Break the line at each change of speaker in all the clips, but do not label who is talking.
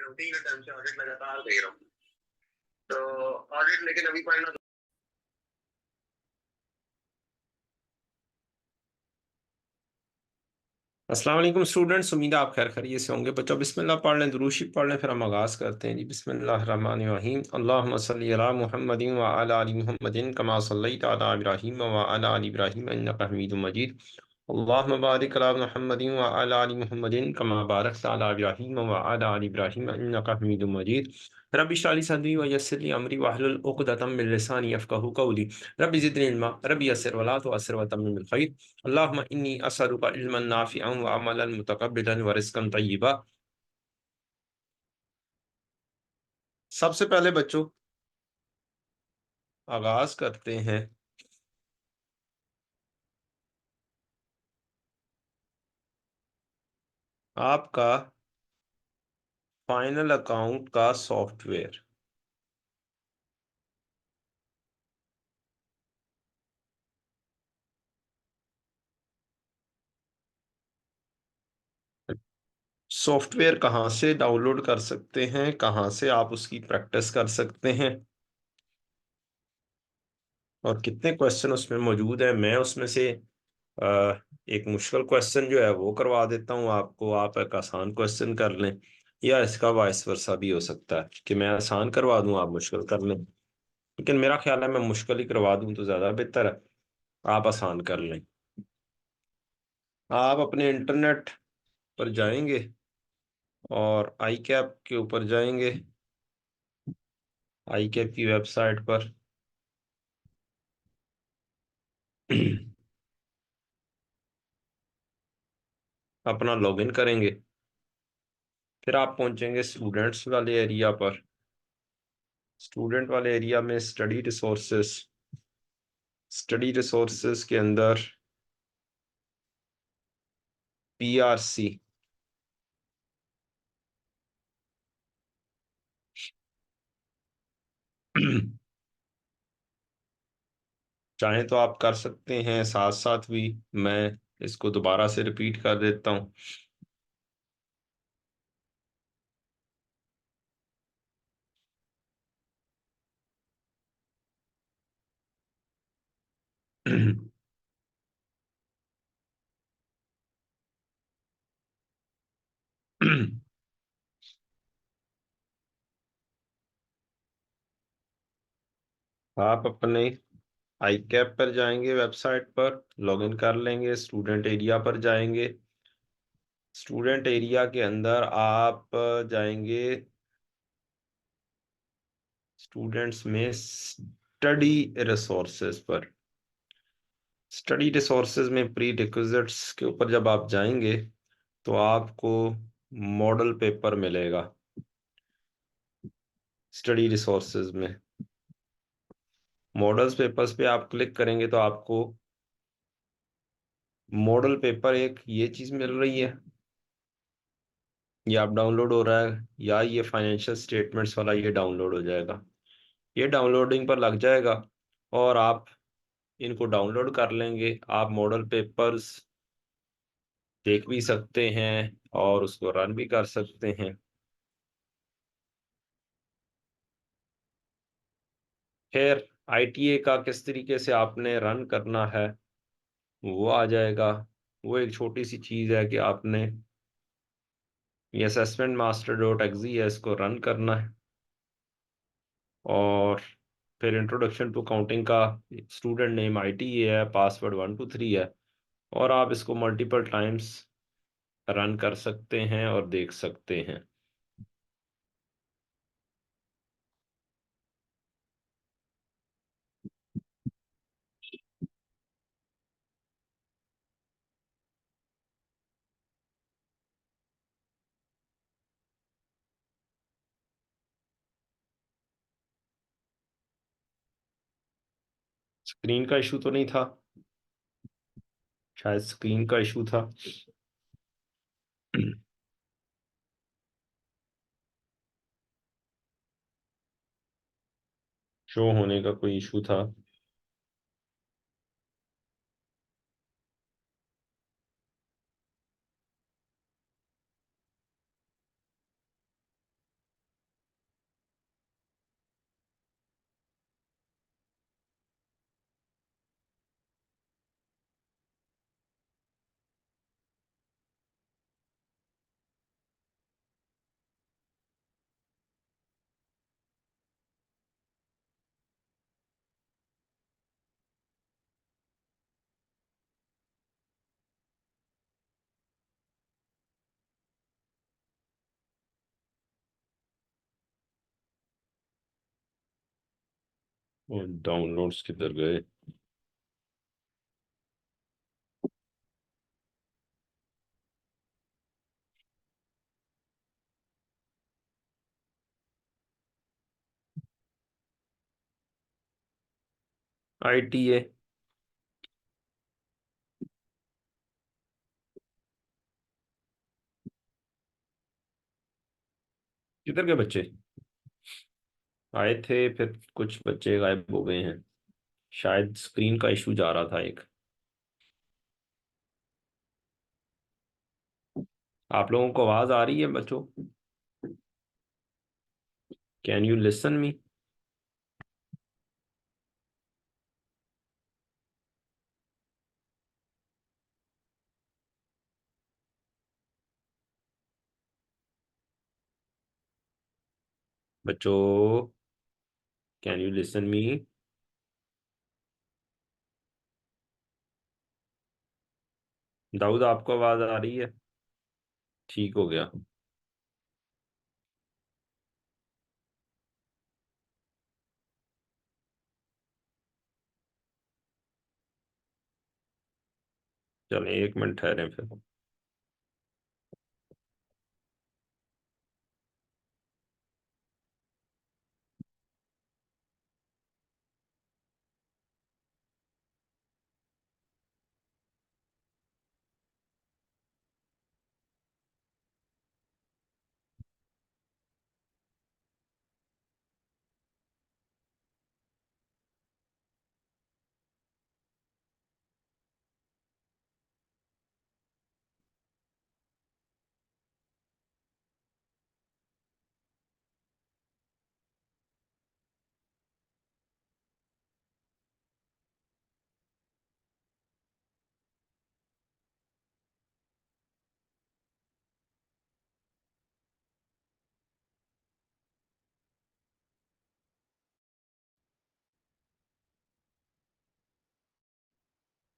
हूँ, 3 अटेम्प्ट से ऑडिट लगातार दे रहा हूँ। तो ऑडिट लेकिन अभी पढ़ना। अस्सलाम वालेकुम स्टूडेंट्स, उम्मीद है आप खैर खैरियत से होंगे। बच्चों बिस्मिल्लाह पढ़ लें, दुरूद शरीफ पढ़ लें, फिर हम आगाज़ करते हैं जी। बिस्मिल्लाहिर्रहमानिर्रहीम। अल्लाहुम्मा सल्ली अला मुहम्मदिन व अला आलि मुहम्मदिन कमा सल्लैता अला इब्राहीम व अला आलि इब्राहीम इन्नका हमीदुम मजीद। अल्लाहुम्मा बारिक अला मुहम्मदिन व अला आलि मुहम्मदिन कमा बारकता अला इब्राहीम व अला आलि इब्राहीम इन्नका हमीदुम मजीद। रब्बि इश्रह ली सदरी व यस्सिर ली अमरी वहलुल उक़दतम मिन लिसानी यफ़क़हू क़ौली। रब्बि ज़िदनी इल्मा, रब्बि यस्सिर वला तुअस्सिर व तम्मिम बिल खैर। अल्लाहुम्मा इन्नी असअलुका इल्मन नाफ़िअन व अमलन मुतक़ब्बिलन व रिज़्क़न तय्यिबा। सबसे पहले बच्चों आगाज़ करते हैं आपका फाइनल अकाउंट का सॉफ्टवेयर। सॉफ्टवेयर कहाँ से डाउनलोड कर सकते हैं, कहाँ से आप उसकी प्रैक्टिस कर सकते हैं, और कितने क्वेश्चन उसमें मौजूद है। मैं उसमें से एक मुश्किल क्वेश्चन जो है वो करवा देता हूँ आपको, आप एक आसान क्वेश्चन कर लें, या इसका वाइस वर्सा भी हो सकता है कि मैं आसान करवा दूं आप मुश्किल कर लें। लेकिन मेरा ख्याल है मैं मुश्किल ही करवा दूं तो ज़्यादा बेहतर है, आप आसान कर लें। आप अपने इंटरनेट पर जाएंगे और आई कैप के ऊपर जाएंगे, आई कैप की वेबसाइट पर अपना लॉगिन करेंगे। फिर आप पहुंचेंगे स्टूडेंट्स वाले एरिया पर। स्टूडेंट वाले एरिया में स्टडी रिसोर्सेज के अंदर PRC चाहें तो आप कर सकते हैं, साथ साथ भी मैं इसको दोबारा से रिपीट कर देता हूँ। आप अपने आई कैप पर जाएंगे, वेबसाइट पर लॉगिन कर लेंगे, स्टूडेंट एरिया पर जाएंगे। स्टूडेंट एरिया के अंदर आप जाएंगे स्टूडेंट्स में स्टडी रिसोर्सेज पर। स्टडी रिसोर्सेज में प्री रिक्विजिट्स के ऊपर जब आप जाएंगे तो आपको मॉडल पेपर मिलेगा। स्टडी रिसोर्सेज में मॉडल्स पेपर्स पे आप क्लिक करेंगे तो आपको मॉडल पेपर एक ये चीज मिल रही है, ये आप डाउनलोड हो रहा है, या ये फाइनेंशियल स्टेटमेंट्स वाला ये डाउनलोड हो जाएगा। ये डाउनलोडिंग पर लग जाएगा और आप इनको डाउनलोड कर लेंगे। आप मॉडल पेपर्स देख भी सकते हैं और उसको रन भी कर सकते हैं। फिर ITA का किस तरीके से आपने रन करना है वो आ जाएगा। वो एक छोटी सी चीज़ है कि आपने ये असेसमेंट मास्टर डॉट एक्जी है, इसको रन करना है। और फिर इंट्रोडक्शन टू काउंटिंग का स्टूडेंट नेम ITA है, पासवर्ड 123 है, और आप इसको मल्टीपल टाइम्स रन कर सकते हैं और देख सकते हैं। स्क्रीन का इशू तो नहीं था, शायद स्क्रीन का इशू था। शो होने का कोई इशू था। और डाउनलोड्स किधर गए? ITA। किधर के बच्चे आए थे? फिर कुछ बच्चे गायब हो गए हैं। शायद स्क्रीन का इशू जा रहा था एक। आप लोगों को आवाज आ रही है बच्चों? Can you listen me? बच्चों, can you listen me? Dawood, आपको आवाज आ रही है? ठीक हो गया। चलें, 1 मिनट ठहरे फिर।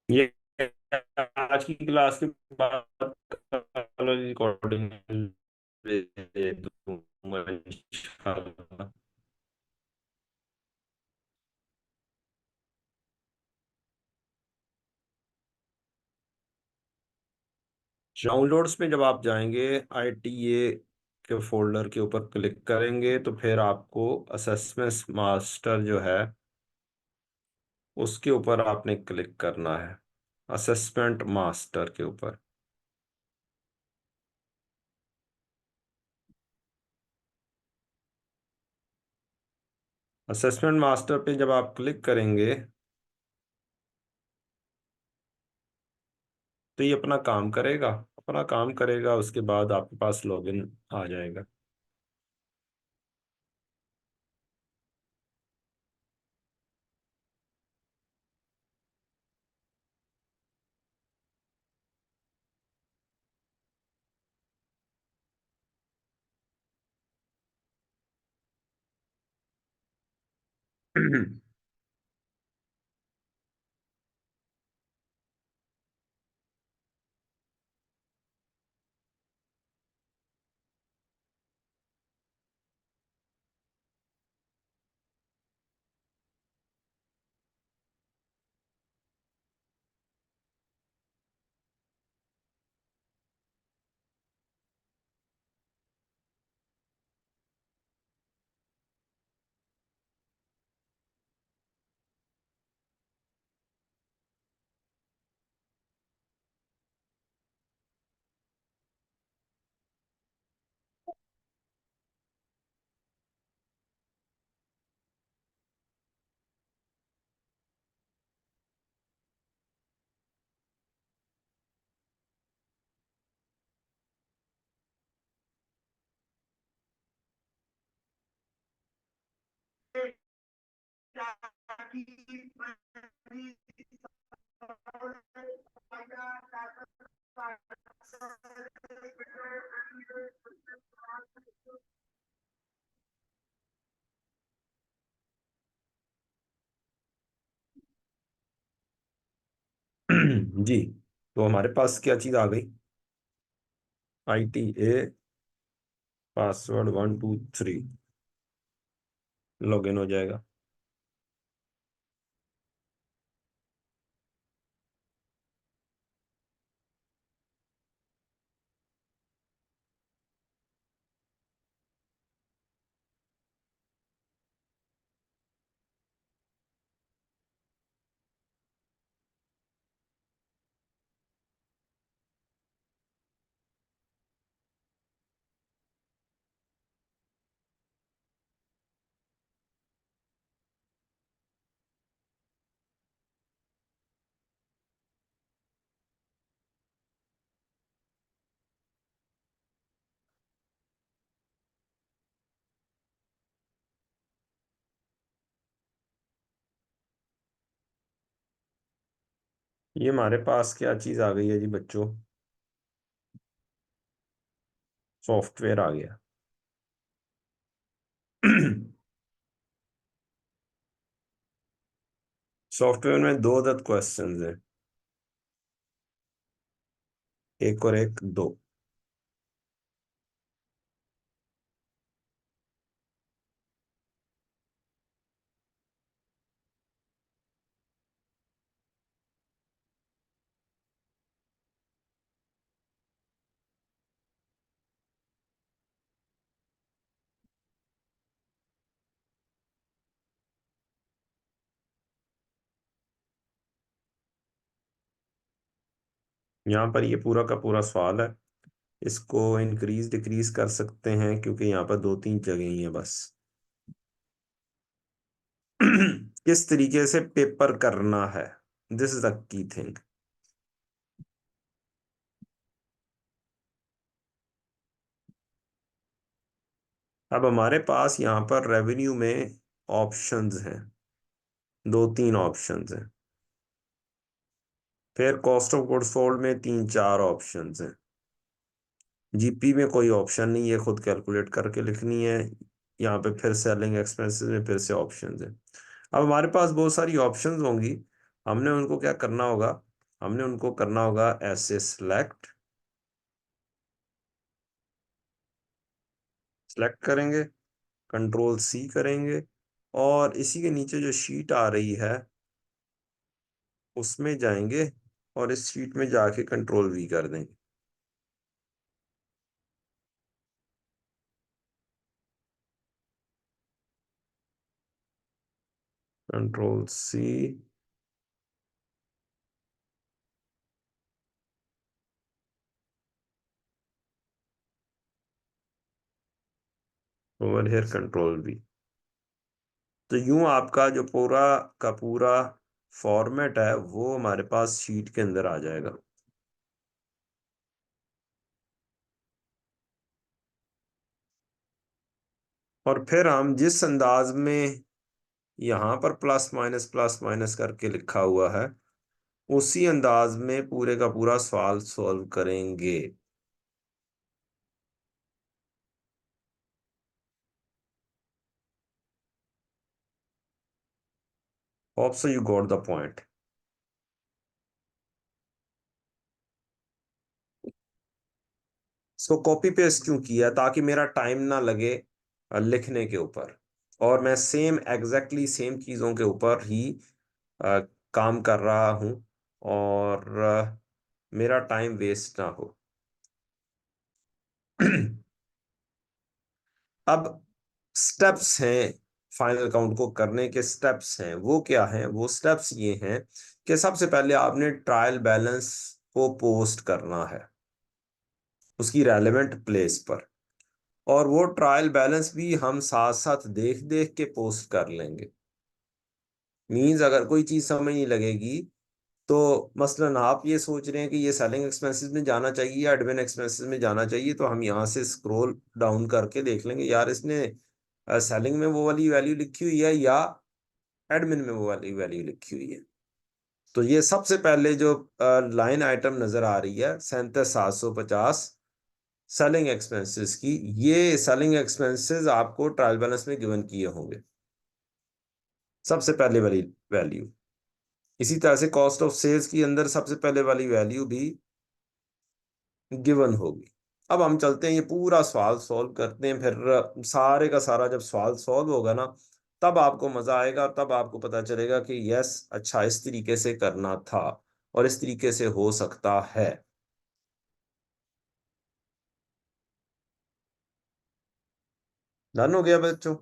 ये आज की क्लास के बाद रिकॉर्डिंग दे दूंगा इंशाल्लाह। डाउनलोड्स में जब आप जाएंगे, ITA के फोल्डर के ऊपर क्लिक करेंगे तो फिर आपको असेसमेंट मास्टर जो है उसके ऊपर आपने क्लिक करना है। असेसमेंट मास्टर के ऊपर। असेसमेंट मास्टर पे जब आप क्लिक करेंगे तो ये अपना काम करेगा। अपना काम करेगा, उसके बाद आपके पास लॉगिन आ जाएगा। जी, तो हमारे पास क्या चीज आ गई? ITA पासवर्ड 1 2 3 लॉगिन हो जाएगा। ये हमारे पास क्या चीज आ गई है जी बच्चों? सॉफ्टवेयर आ गया। सॉफ्टवेयर में दो दत क्वेश्चंस हैं, एक और एक, दो। यहाँ पर ये पूरा का पूरा सवाल है। इसको इंक्रीज डिक्रीज कर सकते हैं क्योंकि यहाँ पर दो तीन जगह ही है बस। किस तरीके से पेपर करना है, this is the key thing. अब हमारे पास यहाँ पर रेवेन्यू में ऑप्शंस हैं, दो तीन ऑप्शंस हैं। फिर कॉस्ट ऑफ गुड्स सोल्ड में तीन चार ऑप्शंस हैं। जीपी में कोई ऑप्शन नहीं है, खुद कैलकुलेट करके लिखनी है। यहाँ पे फिर सेलिंग एक्सपेंसेस में फिर से ऑप्शंस हैं। अब हमारे पास बहुत सारी ऑप्शंस होंगी, हमने उनको क्या करना होगा? हमने उनको करना होगा ऐसे सिलेक्ट, सिलेक्ट करेंगे, कंट्रोल सी करेंगे, और इसी के नीचे जो शीट आ रही है उसमें जाएंगे, और इस शीट में जाके कंट्रोल वी कर देंगे। Control C, over here control V. तो यूं आपका जो पूरा का पूरा फॉर्मेट है वो हमारे पास शीट के अंदर आ जाएगा। और फिर हम जिस अंदाज में यहाँ पर प्लस माइनस करके लिखा हुआ है, उसी अंदाज में पूरे का पूरा सवाल सॉल्व करेंगे। Hope so you got the point. इसको कॉपी पेस्ट क्यों किया? ताकि मेरा टाइम ना लगे लिखने के ऊपर, और मैं सेम एग्जैक्टली सेम चीज़ों के ऊपर ही अ, काम कर रहा हूँ, और मेरा टाइम वेस्ट ना हो। अब स्टेप्स हैं, फाइनल काउंट को करने के स्टेप्स हैं, वो क्या हैं? वो स्टेप्स ये हैं कि सबसे पहले आपने ट्रायल बैलेंस को पोस्ट करना है उसकी रेलेवेंट प्लेस पर, और वो ट्रायल बैलेंस भी हम साथ साथ देख देख के पोस्ट कर लेंगे। मींस अगर कोई चीज समझ नहीं लगेगी, तो मसलन आप ये सोच रहे हैं कि ये सेलिंग एक्सपेंसेस में जाना चाहिए या एडमिन एक्सपेंसेस में जाना चाहिए, तो हम यहाँ से स्क्रॉल डाउन करके देख लेंगे, यार इसने सेलिंग में वो वाली वैल्यू लिखी हुई है या एडमिन में वो वाली वैल्यू लिखी हुई है। तो ये सबसे पहले जो लाइन आइटम नजर आ रही है 37,750 सेलिंग एक्सपेंसेस की, ये सेलिंग एक्सपेंसेस आपको ट्रायल बैलेंस में गिवन किए होंगे, सबसे पहले वाली वैल्यू। इसी तरह से कॉस्ट ऑफ सेल्स की अंदर सबसे पहले वाली वैल्यू भी गिवन होगी। अब हम चलते हैं, ये पूरा सवाल सॉल्व करते हैं, फिर सारे का सारा जब सवाल सॉल्व होगा ना, तब आपको मजा आएगा, और तब आपको पता चलेगा कि यस, अच्छा इस तरीके से करना था और इस तरीके से हो सकता है। डन हो गया बच्चों?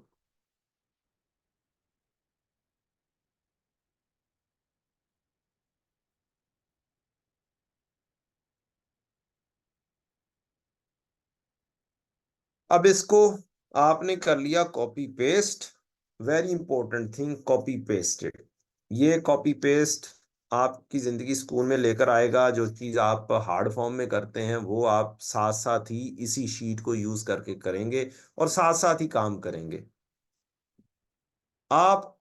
अब इसको आपने कर लिया copy paste. Very important thing, copy pasted. ये कॉपी पेस्ट आपकी जिंदगी स्कूल में लेकर आएगा। जो चीज आप हार्ड फॉर्म में करते हैं वो आप साथ साथ ही इसी शीट को यूज करके करेंगे, और साथ साथ ही काम करेंगे। आप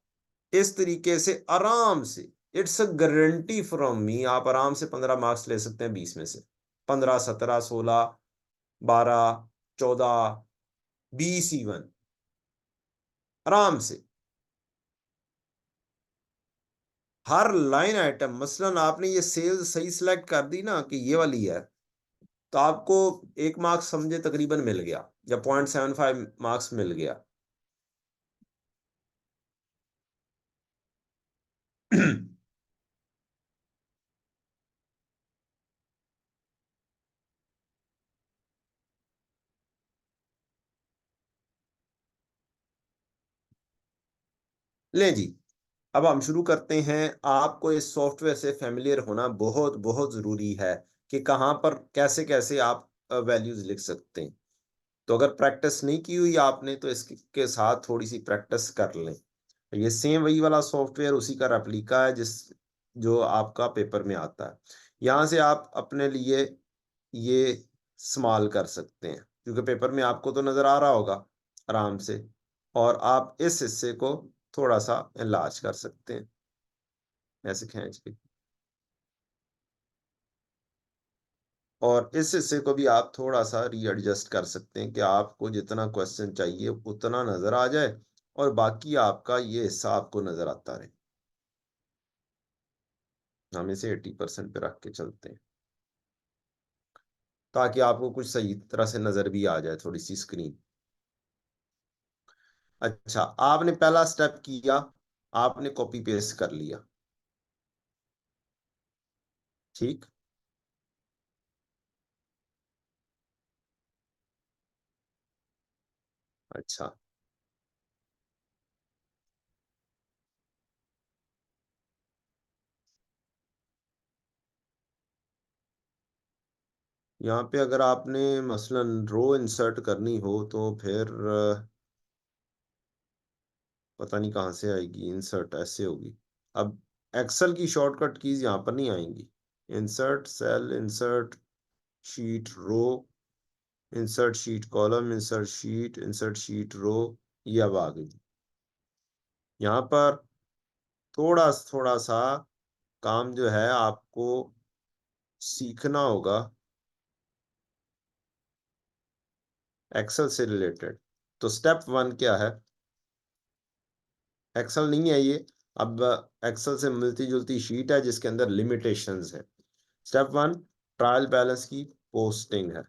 इस तरीके से आराम से it's a guarantee from me, आप आराम से 15 मार्क्स ले सकते हैं 20 में से। 15, 17, 16, 12, 14, 20, इवन आराम से। हर लाइन आइटम, मसलन आपने ये सेल्स सही सिलेक्ट कर दी ना कि ये वाली है, तो आपको 1 मार्क्स समझे तकरीबन मिल गया, या 0.75 मार्क्स मिल गया। लें जी, अब हम शुरू करते हैं। आपको इस सॉफ्टवेयर से फेमिलियर होना बहुत बहुत ज़रूरी है कि कहाँ पर कैसे-कैसे आप वैल्यूज़ लिख सकते हैं। तो अगर प्रैक्टिस नहीं की हुई आपने, तो इसके के साथ थोड़ी-सी प्रैक्टिस कर लें। ये सेम वही वाला सॉफ्टवेयर, उसी का रेप्लिका है जो आपका पेपर में आता है। यहाँ से आप अपने लिए ये इस्तेमाल कर सकते हैं, क्योंकि पेपर में आपको तो नज़र आ रहा होगा आराम से, और आप इस हिस्से को थोड़ा-सा एनलार्ज कर सकते हैं, ऐसे खींच के। और इस हिस्से को भी आप थोड़ा-सा रीएडजस्ट कर सकते हैं कि आपको जितना क्वेश्चन चाहिए उतना नज़र आ जाए, और बाकी आपका ये हिस्सा आपको नज़र आता रहे। हम इसे 80% पे रख के चलते हैं, ताकि आपको कुछ सही तरह से नज़र भी आ जाए थोड़ी-सी स्क्रीन। अच्छा, आपने पहला स्टेप किया, आपने कॉपी पेस्ट कर लिया, ठीक? अच्छा, यहाँ पे अगर आपने मसलन रो इंसर्ट करनी हो, तो फिर पता नहीं कहाँ से आएगी, इंसर्ट ऐसे होगी। अब एक्सेल की शॉर्टकट कीज़ यहाँ पर नहीं आएँगी। Insert cell, insert sheet row, insert sheet column, insert sheet row, ये अब आ गई। यहाँ पर थोड़ा-सा काम जो है आपको सीखना होगा एक्सेल से रिलेटेड। तो स्टेप 1 क्या है? एक्सेल नहीं है ये, अब एक्सेल से मिलती-जुलती शीट है जिसके अंदर लिमिटेशंस हैं। स्टेप 1 ट्रायल बैलेंस की पोस्टिंग है।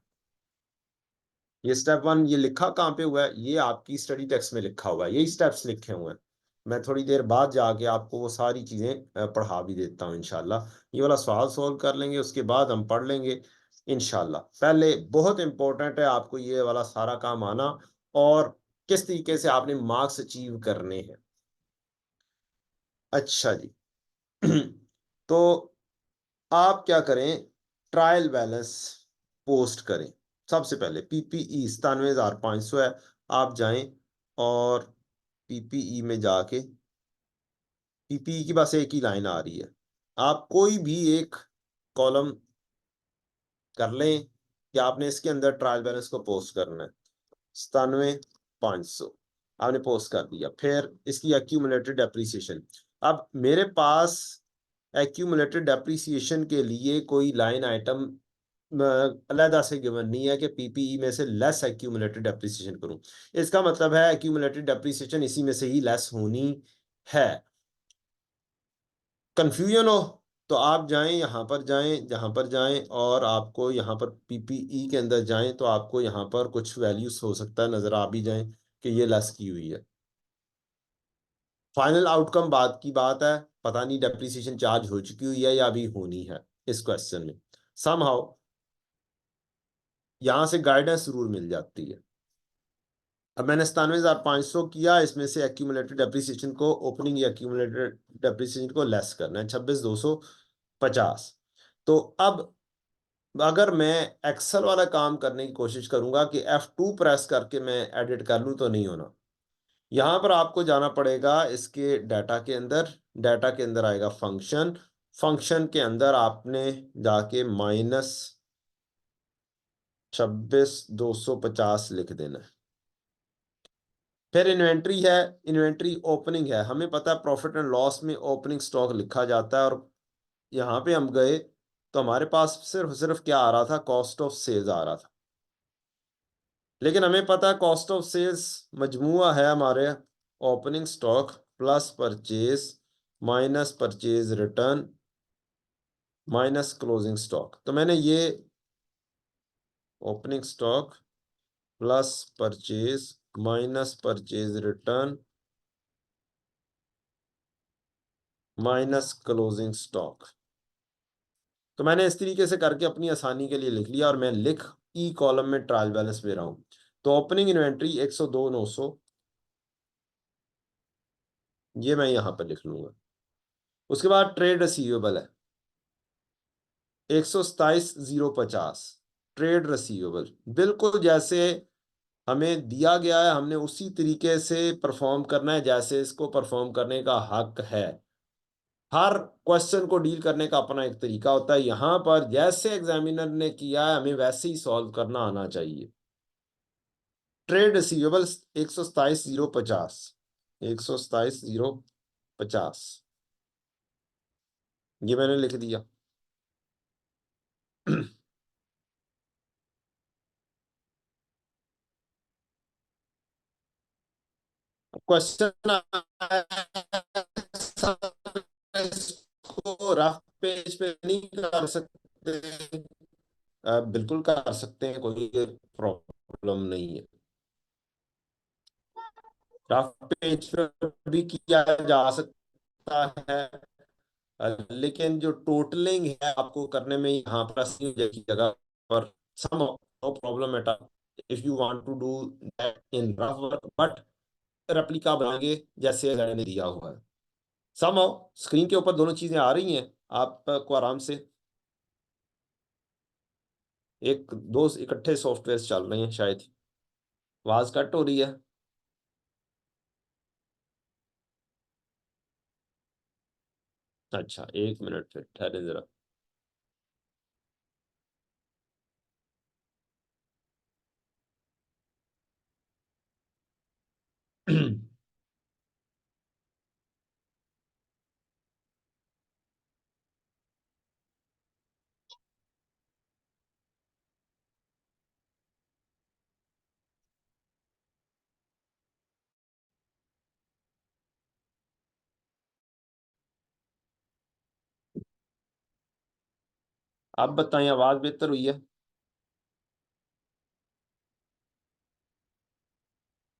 ये स्टेप 1 ये लिखा कहाँ पे हुआ है? ये आपकी स्टडी टेक्स्ट में लिखा हुआ है, यही स्टेप्स लिखे हुए हैं। मैं थोड़ी देर बाद जाके आपको वो सारी चीज़ें पढ़ा भी देता हूँ इंशाल्लाह। ये वाला सवाल सॉल्व कर लेंगे, उसके बाद हम पढ़ लेंगे इंशाल्लाह। पहले बहुत इम्पोर्टेंट है आपको ये वाला सारा काम आना, और किस तरीके से आपने मार्क्स अचीव करने हैं। अच्छा जी। तो आप क्या करें, ट्रायल बैलेंस पोस्ट करें। सबसे पहले पीपीई 97,500 है, आप जाएँ और पीपीई में जाके पीपीई की बस एक ही लाइन आ रही है। आप कोई भी एक कॉलम कर लें कि आपने इसके अंदर ट्रायल बैलेंस को पोस्ट करना है। 97,500 आपने पोस्ट कर दिया। फिर इसकी एक्यूमुलेटेड डेप्रिसिएशन। अब मेरे पास एक्यूमुलेटेड डेप्रिसिएशन के लिए कोई लाइन आइटम अलहदा से गिवन नहीं है कि पीपीई में से लेस एक्यूमुलेटेड डेप्रिसिएशन करूँ। इसका मतलब है एक्यूमुलेटेड डेप्रिसिएशन इसी में से ही लेस होनी है। कन्फ्यूजन हो तो आप जाएँ, यहाँ पर जाएँ, जहाँ पर जाएँ, और आपको यहाँ पर पीपीई के अंदर जाएँ तो आपको यहाँ पर कुछ वैल्यूज़ हो सकता है नज़र आ भी जाएँ कि ये लेस की हुई है। फाइनल आउटकम बाद की बात है, पता नहीं डेप्रिसिएशन चार्ज हो चुकी हुई है या अभी होनी है इस क्वेश्चन में। समहाउ यहाँ से गाइडेंस ज़रूर मिल जाती है। अब मैंने 97,500 किया, इसमें से एक्यूमुलेटेड डेप्रिसिएशन को, ओपनिंग या एक्यूमुलेटेड डेप्रिसिएशन को लेस करना है 26,250। तो अब अगर मैं एक्सेल वाला काम करने की कोशिश करूँगा कि F2 प्रेस करके मैं एडिट कर लूँ, तो नहीं होना। यहाँ पर आपको जाना पड़ेगा इसके डाटा के अंदर आएगा फंक्शन, फंक्शन के अंदर आपने जाके -26,250 लिख देना है। फिर इन्वेंट्री है, इन्वेंट्री ओपनिंग है, हमें पता है प्रॉफिट एंड लॉस में ओपनिंग स्टॉक लिखा जाता है, और यहाँ पे हम गए तो हमारे पास सिर्फ सिर्फ क्या आ रहा था, कॉस्ट ऑफ सेल्स आ रहा था। लेकिन हमें पता है कॉस्ट ऑफ सेल्स मजमूआ है हमारे opening stock plus purchase minus purchase return minus closing stock. तो मैंने ये opening stock plus purchase minus purchase return minus closing stock, तो मैंने इस तरीके से करके अपनी आसानी के लिए लिख लिया, और मैं लिख ई कॉलम में ट्रायल बैलेंस ले रहा हूं। तो ओपनिंग इन्वेंट्री 102,900, ये मैं यहां पर लिख लूंगा। उसके बाद ट्रेड रिसीवेबल है 127,050, ट्रेड रिसीवेबल बिल्कुल जैसे हमें दिया गया है, हमने उसी तरीके से परफॉर्म करना है जैसे इसको परफॉर्म करने का हक है। हर क्वेश्चन को डील करने का अपना एक तरीका होता है, यहां पर जैसे एग्जामिनर ने किया है हमें वैसे ही सॉल्व करना आना चाहिए। ट्रेड रिसीवेबल्स 127,050, 127,050, ये मैंने लिख दिया। क्वेश्चन इसको रफ पेज पे नहीं कर सकते? बिल्कुल कर सकते हैं, कोई प्रॉब्लम नहीं है, रफ पेज पे भी किया जा सकता है। लेकिन जो टोटलिंग है आपको करने में यहाँ पर अस्सी की जगह पर sum, no problem at all if you want to do that in rough work, but replica बनाएंगे जैसे मैंने दिया हुआ है। सम स्क्रीन के ऊपर दोनों चीजें आ रही हैं आपको आराम से, एक दो इकट्ठे सॉफ्टवेयर चल रहे हैं शायद, आवाज कट हो रही है। अच्छा एक मिनट फिर ठहरे जरा। आप बताएं, आवाज बेहतर हुई है?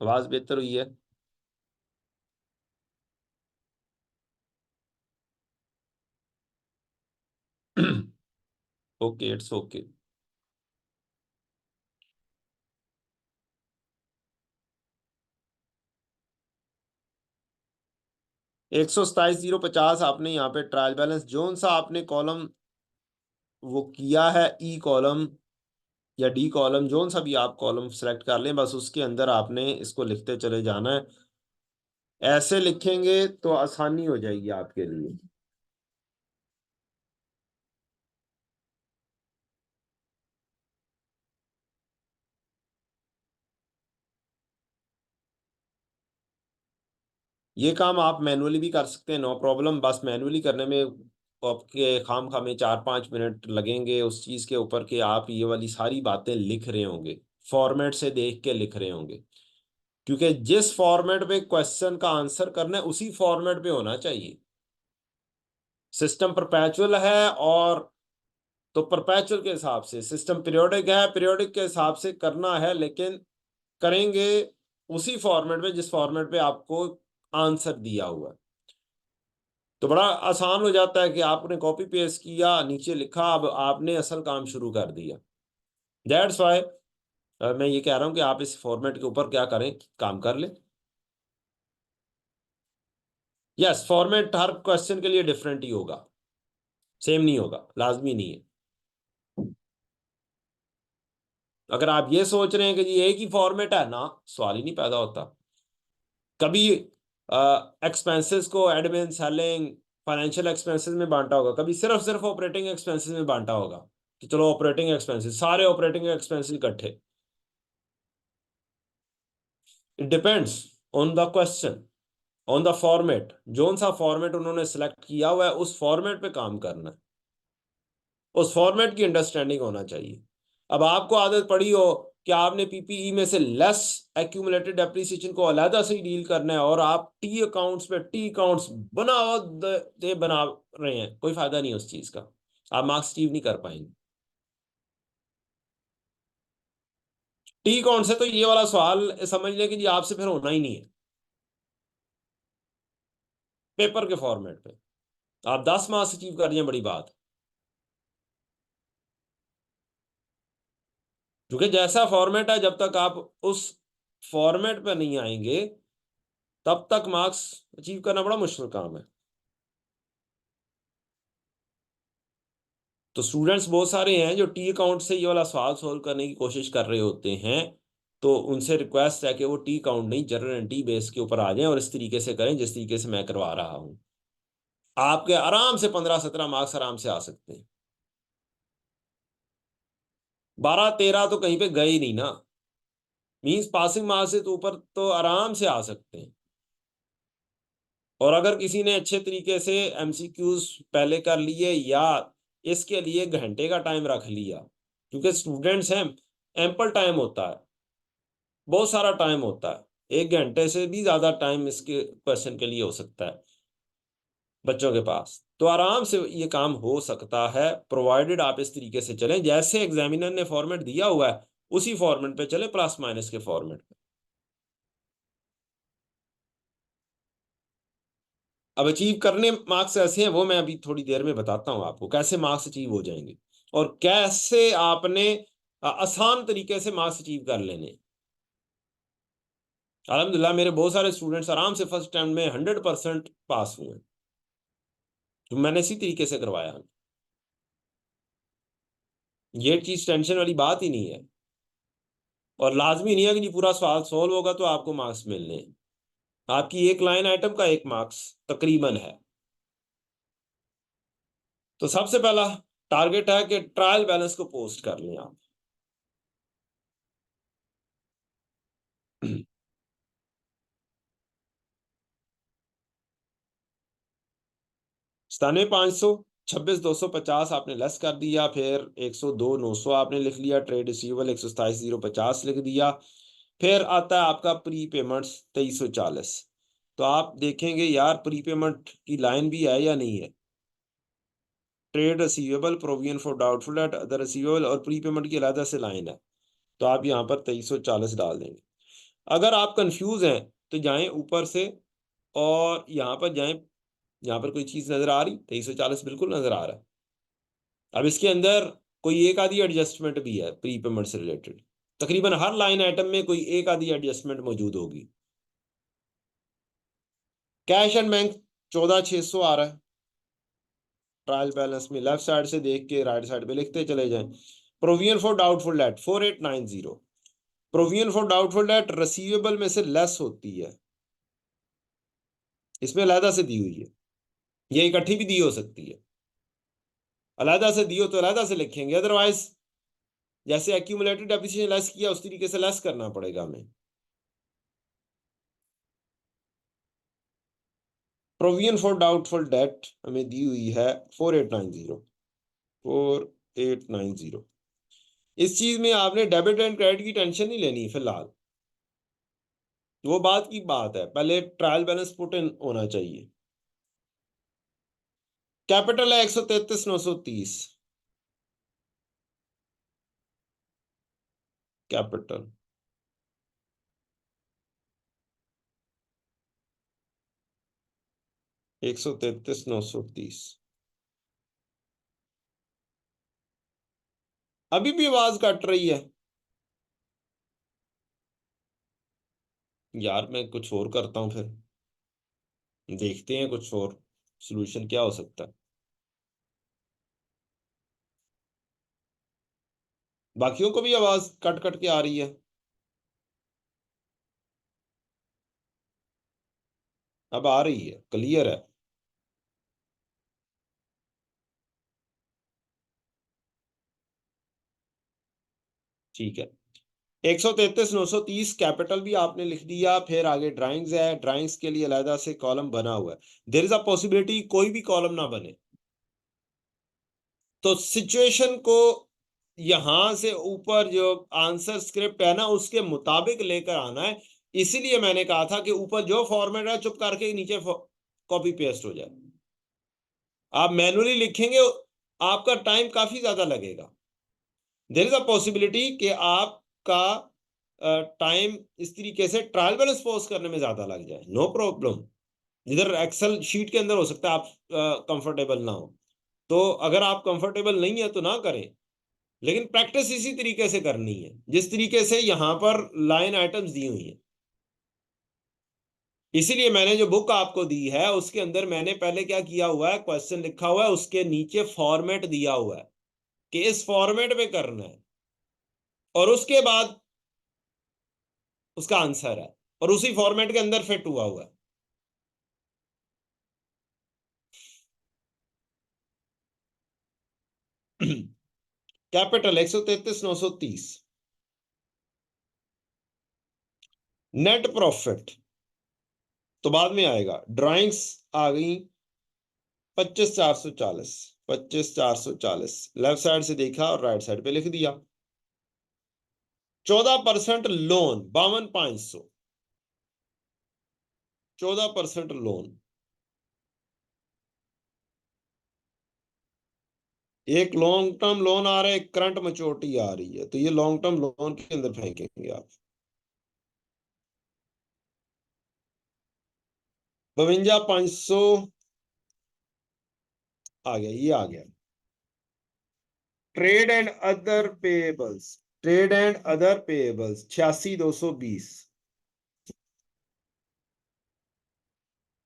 आवाज बेहतर हुई है? Okay, it's okay. 127,050 आपने यहाँ पे ट्रायल बैलेंस जोन सा आपने कॉलम वो किया है, ई कॉलम या डी कॉलम, जोन सा भी आप कॉलम सेलेक्ट कर लें, बस उसके अंदर आपने इसको लिखते चले जाना है। ऐसे लिखेंगे तो आसानी हो जाएगी आपके लिए। ये काम आप मैनुअली भी कर सकते हैं, नो प्रॉब्लम, बस मैनुअली करने में आपके खाम खामे 4-5 मिनट लगेंगे उस चीज के ऊपर कि आप ये वाली सारी बातें लिख रहे होंगे, फॉर्मेट से देख के लिख रहे होंगे, क्योंकि जिस फॉर्मेट पे क्वेश्चन का आंसर करना है उसी फॉर्मेट पे होना चाहिए। सिस्टम परपेचुअल है, और तो परपेचुअल के हिसाब से, सिस्टम पीरियोडिक है, पीरियोडिक के हिसाब से करना है, लेकिन करेंगे उसी फॉर्मेट में जिस फॉर्मेट पे आपको आंसर दिया हुआ है। तो बड़ा आसान हो जाता है कि आपने कॉपी पेस्ट किया, नीचे लिखा, अब आपने असल काम शुरू कर दिया। दैट्स वाई मैं ये कह रहा हूं कि आप इस फॉर्मेट के ऊपर क्या करें, काम कर लें। यस, फॉर्मेट हर क्वेश्चन के लिए डिफरेंट ही होगा, सेम नहीं होगा, लाजमी नहीं है। अगर आप ये सोच रहे हैं कि जी एक ही फॉर्मेट है ना, सवाल ही नहीं पैदा होता। कभी एक्सपेंसेस को एडमिन सेलिंग फाइनेंशियल एक्सपेंसेस में बांटा होगा, कभी सिर्फ सिर्फ ऑपरेटिंग एक्सपेंसेस में बांटा होगा कि चलो ऑपरेटिंग एक्सपेंसेस, सारे ऑपरेटिंग एक्सपेंसेस इकट्ठे। It depends. On the question, on the format, zone सा फॉर्मेट उन्होंने सेलेक्ट किया हुआ है उस फॉर्मेट पे काम करना है, उस फॉर्मेट की अंडरस्टैंडिंग होना चाहिए। अब आपको आदत पड़ी हो कि आपने पीपीई में से लेस एक्यूमुलेटेड डेप्रिसिएशन को अलहदा से ही डील करना है और आप टी अकाउंट्स पे टी अकाउंट्स बना रहे हैं, कोई फायदा नहीं उस चीज का, आप मार्क्स अचीव नहीं कर पाएंगे। टी अकाउंट से तो ये वाला सवाल समझ लें कि जी आपसे फिर होना ही नहीं है पेपर के फॉर्मेट पे। आप 10 मार्क्स अचीव कर रहे हैं, बड़ी बात। क्योंकि जैसा फॉर्मेट है, जब तक आप उस फॉर्मेट पे नहीं आएंगे तब तक मार्क्स अचीव करना बड़ा मुश्किल काम है। तो स्टूडेंट्स बहुत सारे हैं जो टी अकाउंट से ये वाला सवाल सोल्व करने की कोशिश कर रहे होते हैं, तो उनसे रिक्वेस्ट है कि वो टी अकाउंट नहीं, जनरल एंड टी बेस के ऊपर आ जाएं और इस तरीके से करें जिस तरीके से मैं करवा रहा हूं। आपके आराम से 15-17 मार्क्स आराम से आ सकते हैं। 12-13 तो कहीं पे गए ही नहीं ना, मींस पासिंग मार्क्स से तो ऊपर तो आराम से आ सकते हैं। और अगर किसी ने अच्छे तरीके से एमसीक्यूज पहले कर लिए या इसके लिए घंटे का टाइम रख लिया, क्योंकि स्टूडेंट्स हैं, एम्पल टाइम होता है, बहुत सारा टाइम होता है, 1 घंटे से भी ज्यादा टाइम इसके क्वेश्चन के लिए हो सकता है बच्चों के पास। तो आराम से ये काम हो सकता है, प्रोवाइडेड आप इस तरीके से चलें जैसे एग्जामिनर ने फॉर्मेट दिया हुआ है, उसी फॉर्मेट पे चले, प्लस माइनस के फॉर्मेट पे। अब अचीव करने मार्क्स ऐसे हैं, वो मैं अभी थोड़ी देर में बताता हूं आपको कैसे मार्क्स अचीव हो जाएंगे और कैसे आपने आसान तरीके से मार्क्स अचीव कर लेने। अल्हम्दुलिल्लाह मेरे बहुत सारे स्टूडेंट्स आराम से फर्स्ट टाइम में 100% पास हुए हैं, तो मैंने इसी तरीके से करवाया है। ये चीज टेंशन वाली बात ही नहीं है, और लाजमी नहीं है कि जी पूरा सवाल सोल्व होगा तो आपको मार्क्स मिलने हैं। आपकी एक लाइन आइटम का 1 मार्क्स तकरीबन है। तो सबसे पहला टारगेट है कि ट्रायल बैलेंस को पोस्ट कर लें आप। 97,500, 26,250 आपने लेस कर दिया, फिर 102,900 आपने लिख लिया, ट्रेड रिसीवेबल 127,050 लिख दिया, फिर आता है आपका प्री पेमेंट्स 2340। तो आप देखेंगे यार प्री पेमेंट की लाइन भी है या नहीं है, trade receivable, provision for doubtful date, other receivable और प्री पेमेंट की अलग से लाइन है। तो आप यहाँ पर 2340 डाल देंगे। अगर आप कंफ्यूज हैं तो जाएं ऊपर से और यहाँ पर जाएं, यहाँ पर कोई चीज नजर आ रही, 2340 बिल्कुल नजर आ रहा है। अब इसके अंदर कोई एक आधी एडजस्टमेंट भी है प्री पेमेंट से रिलेटेड, तकरीबन हर लाइन आइटम में कोई एक आधी एडजस्टमेंट मौजूद होगी। कैश एंड बैंक 14,600 आ रहा है, ट्रायल बैलेंस में लेफ्ट साइड से देख के राइट साइड पे लिखते चले जाएं। Provision for doubtful date 4890, provision for doubtful date receivable में से लेस होती है, इसमें अलहदा से दी हुई है, ये इकट्ठी भी दी हो सकती है, अलहदा से दी हो तो अलहदा से लिखेंगे, अदरवाइज जैसे एक्यूमुलेटेड डेप्रिसिएशन लेस किया उस तरीके से लेस करना पड़ेगा हमें। प्रोविजन फॉर डाउटफुल डेट हमें दी हुई है 4890, 4890। इस चीज में आपने डेबिट एंड क्रेडिट की टेंशन नहीं लेनी फिलहाल, वो बात की बात है, पहले ट्रायल बैलेंस पुट इन होना चाहिए। कैपिटल है 133,930, कैपिटल 133,930। अभी भी आवाज कट रही है यार, मैं कुछ और करता हूँ फिर, देखते हैं कुछ और सोल्यूशन क्या हो सकता है। बाकियों को भी आवाज कट कट के आ रही है? अब आ रही है, क्लियर है? ठीक है। 133 930 कैपिटल भी आपने लिख दिया, फिर आगे ड्राइंग्स है, ड्राइंग्स के लिए अलहदा से कॉलम बना हुआ है। देयर इज अ पॉसिबिलिटी कोई भी कॉलम ना बने, तो सिचुएशन को यहां से ऊपर जो आंसर स्क्रिप्ट है ना उसके मुताबिक लेकर आना है। इसीलिए मैंने कहा था कि ऊपर जो फॉर्मेट है चुप करके नीचे कॉपी पेस्ट हो जाए। आप मैनुअली लिखेंगे, आपका टाइम काफी ज्यादा लगेगा। देयर इज अ पॉसिबिलिटी कि आपका टाइम इस तरीके से ट्रायल बैलेंस पोस्ट करने में ज्यादा लग जाए, नो प्रॉब्लम। जिधर एक्सेल शीट के अंदर हो सकता है आप कंफर्टेबल ना हो, तो अगर आप कंफर्टेबल नहीं है तो ना करें, लेकिन प्रैक्टिस इसी तरीके से करनी है जिस तरीके से यहां पर लाइन आइटम्स दी हुई है। इसीलिए मैंने जो बुक आपको दी है उसके अंदर मैंने पहले क्या किया हुआ है, क्वेश्चन लिखा हुआ है, उसके नीचे फॉर्मेट दिया हुआ है कि इस फॉर्मेट में करना है, और उसके बाद उसका आंसर है, और उसी फॉर्मेट के अंदर फिट हुआ हुआ है। कैपिटल 133 930। नेट प्रॉफिट तो बाद में आएगा, ड्राइंग्स आ गई 25 440। 25 440 लेफ्ट साइड से देखा और राइट साइड पे लिख दिया। 14% लोन 52 500। 14% लोन, एक लॉन्ग टर्म लोन आ रहा है, एक करंट मैच्योरिटी आ रही है, तो ये लॉन्ग टर्म लोन के अंदर फेंकेंगे आप। 52 500 आ गया, ये आ गया। Trade and other payables, trade and other payables 86 220।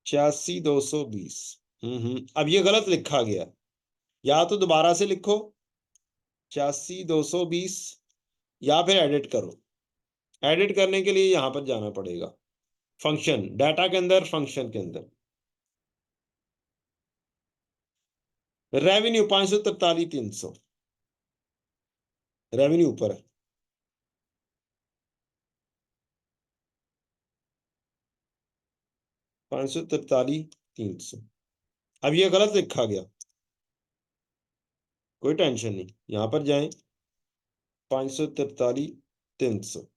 86 220। अब ये गलत लिखा गया, या तो दोबारा से लिखो 86 220, या फिर एडिट करो। एडिट करने के लिए यहां पर जाना पड़ेगा, फंक्शन डाटा के अंदर, फंक्शन के अंदर रेवेन्यू 543 300। रेवेन्यू ऊपर है, 543 300। अब ये गलत लिखा गया, कोई टेंशन नहीं, यहां पर जाएं 543 300।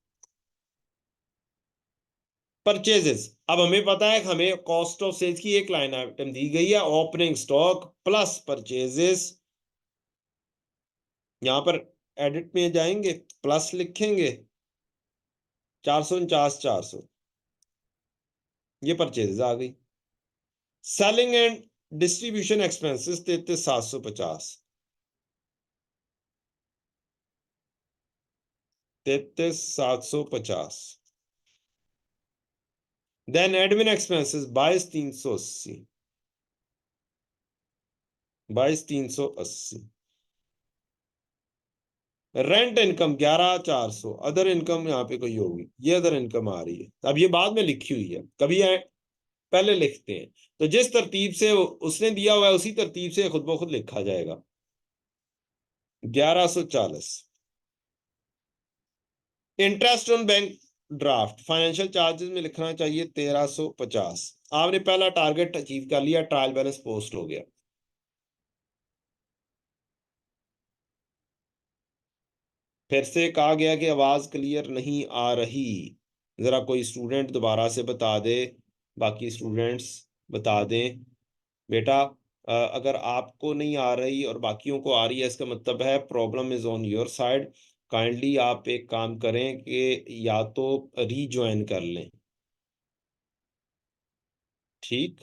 परचेजेस, अब हमें पता है कि हमें कॉस्ट ऑफ सेल्स की एक लाइन आइटम दी गई है, ओपनिंग स्टॉक प्लस परचेजेस। यहां पर एडिट में जाएंगे, प्लस लिखेंगे 449 400, ये परचेजेस आ गई। Selling and distribution expenses 33 750। 33 750। Then admin expenses 22 380। 22 380। Rent income 11 400। Other income यहाँ पे कोई होगी, ये अदर इनकम आ रही है, अब ये बाद में लिखी हुई है, कभी पहले लिखते हैं, तो जिस तरतीब से उसने दिया हुआ है उसी तरतीब से खुद ब खुद लिखा जाएगा। 1140। Interest on bank draft financial charges में लिखना चाहिए 1350। आपने पहला टारगेट अचीव कर लिया, ट्रायल बैलेंस पोस्ट हो गया। फिर से कहा गया कि आवाज क्लियर नहीं आ रही, जरा कोई स्टूडेंट दोबारा से बता दे, बाकी स्टूडेंट्स बता दें। बेटा अगर आपको नहीं आ रही और बाकियों को आ रही है, इसका मतलब है problem is on your side. Kindly आप एक काम करें कि या तो रीज्वाइन कर लें। ठीक,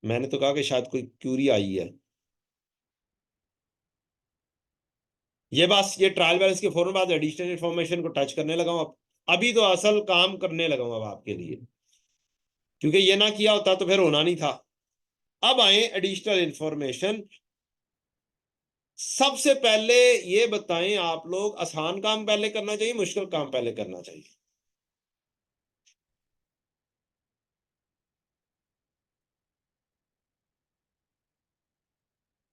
मैंने तो कहा कि शायद कोई क्यूरी आई है। ये बस ये ट्रायल बैलेंस के फौरन बाद एडिशनल इन्फॉर्मेशन को टच करने लगा हूं अब। अभी तो असल काम करने लगा हूं अब आपके लिए, क्योंकि ये ना किया होता तो फिर होना नहीं था। अब आए एडिशनल इंफॉर्मेशन। सबसे पहले ये बताएं आप लोग, आसान काम पहले करना चाहिए, मुश्किल काम पहले करना चाहिए?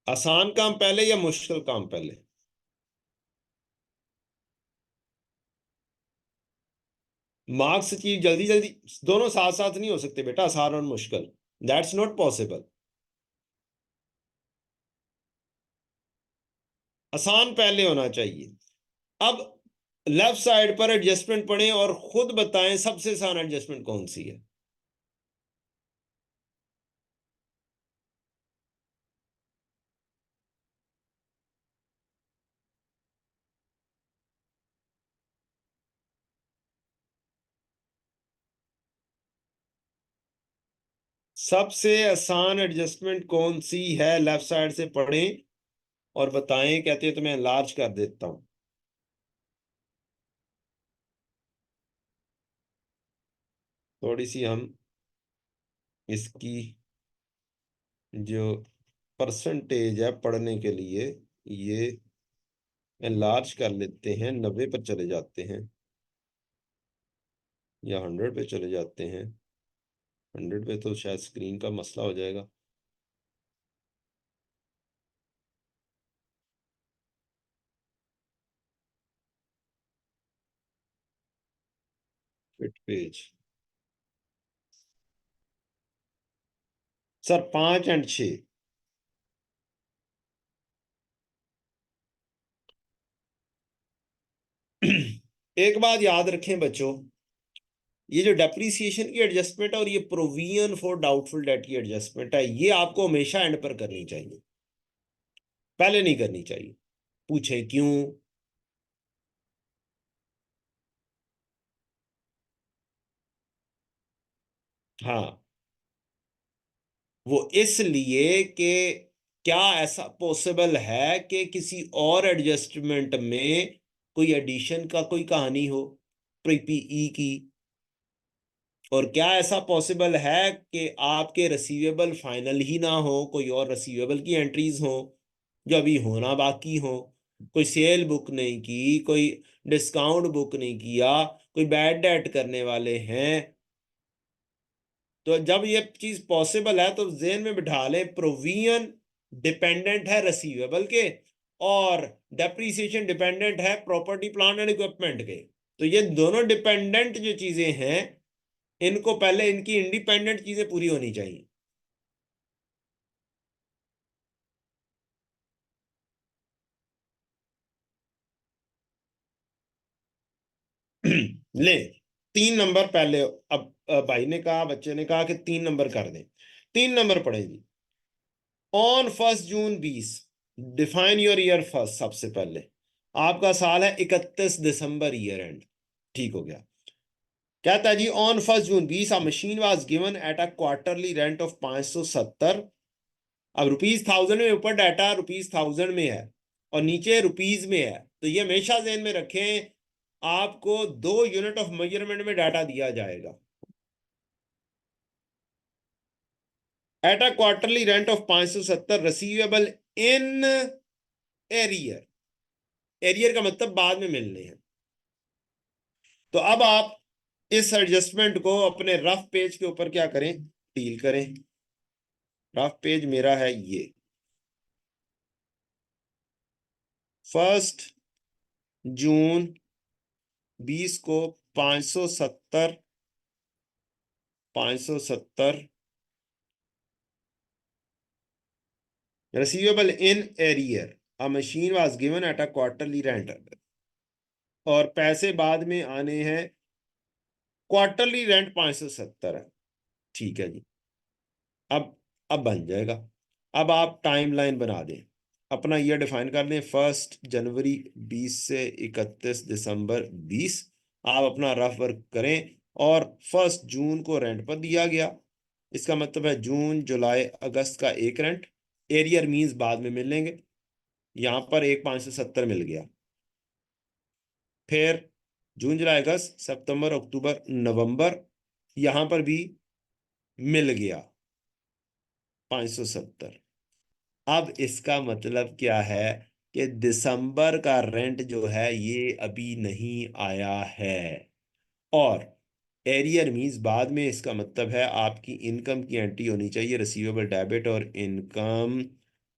आसान काम पहले या मुश्किल काम पहले? मार्क्स की जल्दी जल्दी दोनों साथ साथ नहीं हो सकते बेटा, आसान और मुश्किल, दैट्स नॉट पॉसिबल। आसान पहले होना चाहिए। अब लेफ्ट साइड पर एडजस्टमेंट पढ़ें और खुद बताएं सबसे आसान एडजस्टमेंट कौन सी है। सबसे आसान एडजस्टमेंट कौन सी है, लेफ्ट साइड से पढ़ें और बताएं। कहते हैं तो मैं लार्ज कर देता हूं। थोड़ी सी हम इसकी जो परसेंटेज है पढ़ने के लिए, ये लार्ज कर लेते हैं, 90 पर चले जाते हैं या 100 पे चले जाते हैं। 100 पे तो शायद स्क्रीन का मसला हो जाएगा। फिट पेज सर 5 और 6। एक बात याद रखें बच्चों, ये जो डेप्रीसिएशन की एडजस्टमेंट है और ये प्रोविजन फॉर डाउटफुल डेट की एडजस्टमेंट है, ये आपको हमेशा एंड पर करनी चाहिए, पहले नहीं करनी चाहिए। पूछें क्यों? हाँ, वो इसलिए कि क्या ऐसा पॉसिबल है कि किसी और एडजस्टमेंट में कोई एडिशन का कोई कहानी हो पीपीई की, और क्या ऐसा पॉसिबल है कि आपके रिसीवेबल फाइनल ही ना हो, कोई और रिसीवेबल की एंट्रीज हो जो अभी होना बाकी हो, कोई सेल बुक नहीं की, कोई डिस्काउंट बुक नहीं किया, कोई बैड डेट करने वाले हैं। तो जब ये चीज पॉसिबल है तो जेन में बिठा लें, प्रोविजन डिपेंडेंट है रिसीवेबल के, और डेप्रीसिएशन डिपेंडेंट है प्रॉपर्टी प्लांट एंड इक्विपमेंट के। तो ये दोनों डिपेंडेंट जो चीजें हैं, इनको पहले इनकी इंडिपेंडेंट चीजें पूरी होनी चाहिए। ले, 3 नंबर पहले। अब भाई ने कहा, बच्चे ने कहा कि 3 नंबर कर दें। 3 नंबर पढ़ेगी। On 1 June 20, define your year first. सबसे पहले आपका साल है 31 दिसंबर, ईयर एंड। ठीक हो गया। कहता है जी, on 1 June 20 a machine was given at a quarterly rent of 570। अब रुपीज 1000 में ऊपर डाटा रुपीज 1000 में है और नीचे रुपीज में है, तो ये हमेशा ध्यान में रखें, आपको 2 यूनिट ऑफ मेजरमेंट में डाटा दिया जाएगा। Eight a quarterly rent of 570 receivable in arrear. Arrear का मतलब बाद में मिलने हैं। तो अब आप इस एडजस्टमेंट को अपने रफ पेज के ऊपर क्या करें, डील करें। रफ पेज मेरा है ये। 1 जून 20 को 570, 570 receivable in arrear, a machine was given at a quarterly rent, और पैसे बाद में आने हैं। क्वार्टरली रेंट 570 है। ठीक है जी। अब बन जाएगा। अब आप टाइमलाइन बना दें, अपना ईयर डिफाइन कर लें, 1 जनवरी 20 से 31 दिसंबर 20। आप अपना रफ वर्क करें, और 1 जून को रेंट पर दिया गया, इसका मतलब है जून जुलाई अगस्त का एक रेंट। एरियर मींस बाद में मिलेंगे। यहां पर एक 570 मिल गया। फिर जून जुलाई अगस्त सितंबर अक्टूबर नवंबर, यहां पर भी मिल गया 570। अब इसका मतलब क्या है कि दिसंबर का रेंट जो है ये अभी नहीं आया है, और एरियर मींस बाद में, इसका मतलब है आपकी इनकम की एंट्री होनी चाहिए, रिसीवेबल डेबिट और इनकम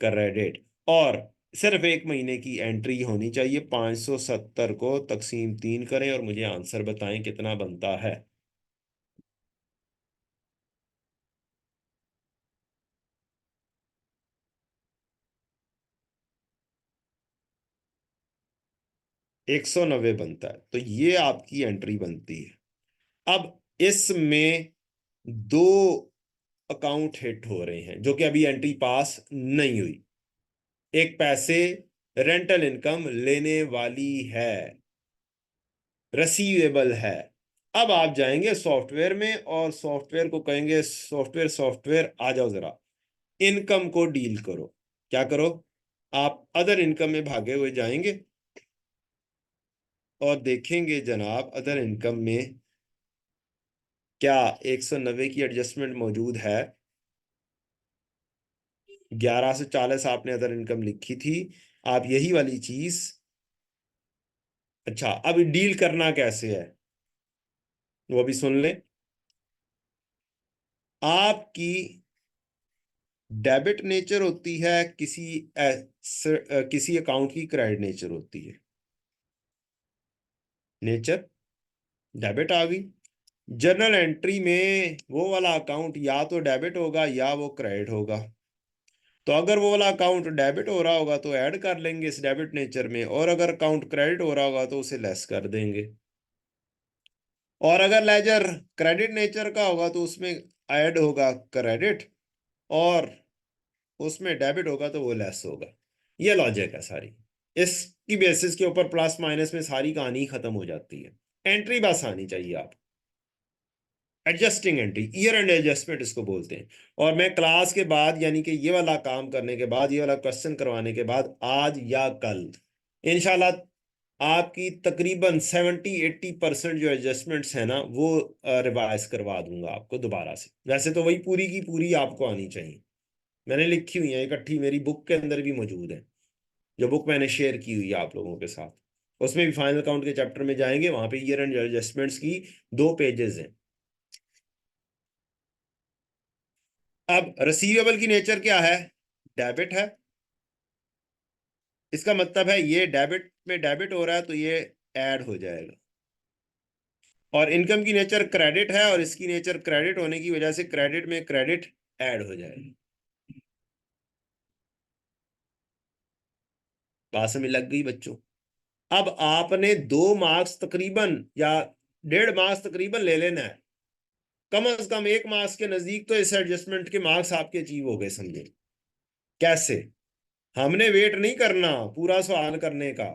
क्रेडिट। और सिर्फ एक महीने की एंट्री होनी चाहिए। 570 को तकसीम 3 करें और मुझे आंसर बताएं कितना बनता है। 190 बनता है, तो ये आपकी एंट्री बनती है। अब इसमें दो अकाउंट हिट हो रहे हैं जो कि अभी एंट्री पास नहीं हुई। एक पैसे रेंटल इनकम लेने वाली है, रसीवेबल है। अब आप जाएंगे सॉफ्टवेयर में और सॉफ्टवेयर को कहेंगे सॉफ्टवेयर सॉफ्टवेयर आ जाओ जरा इनकम को डील करो। क्या करो? आप अदर इनकम में भागे हुए जाएंगे और देखेंगे जनाब अदर इनकम में क्या 190 की एडजस्टमेंट मौजूद है। 1140 आपने अदर इनकम लिखी थी। आप यही वाली चीज, अच्छा अब डील करना कैसे है वो भी सुन लें। आपकी डेबिट नेचर होती है, किसी अकाउंट की क्रेडिट नेचर होती है। नेचर डेबिट आ गई। जर्नल एंट्री में वो वाला अकाउंट या तो डेबिट होगा या वो क्रेडिट होगा। तो अगर वो वाला अकाउंट डेबिट हो रहा होगा तो ऐड कर लेंगे इस डेबिट नेचर में, और अगर अकाउंट क्रेडिट हो रहा होगा तो उसे लेस कर देंगे। और अगर लेजर क्रेडिट नेचर का होगा तो उसमें ऐड होगा क्रेडिट, और उसमें डेबिट होगा तो वो लेस होगा। ये लॉजिक है सारी। इसकी बेसिस के ऊपर प्लस माइनस में सारी कहानी खत्म हो जाती है। एंट्री बस आनी चाहिए आप। Adjusting entry, year and adjustment इसको बोलते हैं। और मैं क्लास के बाद यानी कि ये वाला काम करने के बाद, ये वाला क्वेश्चन करवाने के बाद, आज या कल इंशाल्लाह आपकी तकरीबन 70-80% जो एडजस्टमेंट्स है ना वो रिवाइज करवा दूंगा आपको दोबारा से। वैसे तो वही पूरी की पूरी आपको आनी चाहिए। मैंने लिखी हुई है इकट्ठी, मेरी बुक के अंदर भी मौजूद है। जो बुक मैंने शेयर की हुई है आप लोगों के साथ, उसमें भी फाइनल अकाउंट के चैप्टर में जाएंगे, वहां पे ईयर एंड एडजस्टमेंट्स की 2 पेजेस हैं। अब रिसीवेबल की नेचर क्या है? डेबिट है। इसका मतलब है ये डेबिट में डेबिट हो रहा है तो ये ऐड हो जाएगा। और इनकम की नेचर क्रेडिट है और इसकी नेचर क्रेडिट होने की वजह से क्रेडिट में क्रेडिट ऐड हो जाएगा। बात समझ लग गई बच्चों? अब आपने 2 मार्क्स तकरीबन या 1.5 मार्क्स तकरीबन ले लेना है। कम से कम 1 मार्क्स के नजदीक तो इस एडजस्टमेंट के मार्क्स आपके अचीव हो गए समझे। कैसे? हमने वेट नहीं करना पूरा सवाल करने का।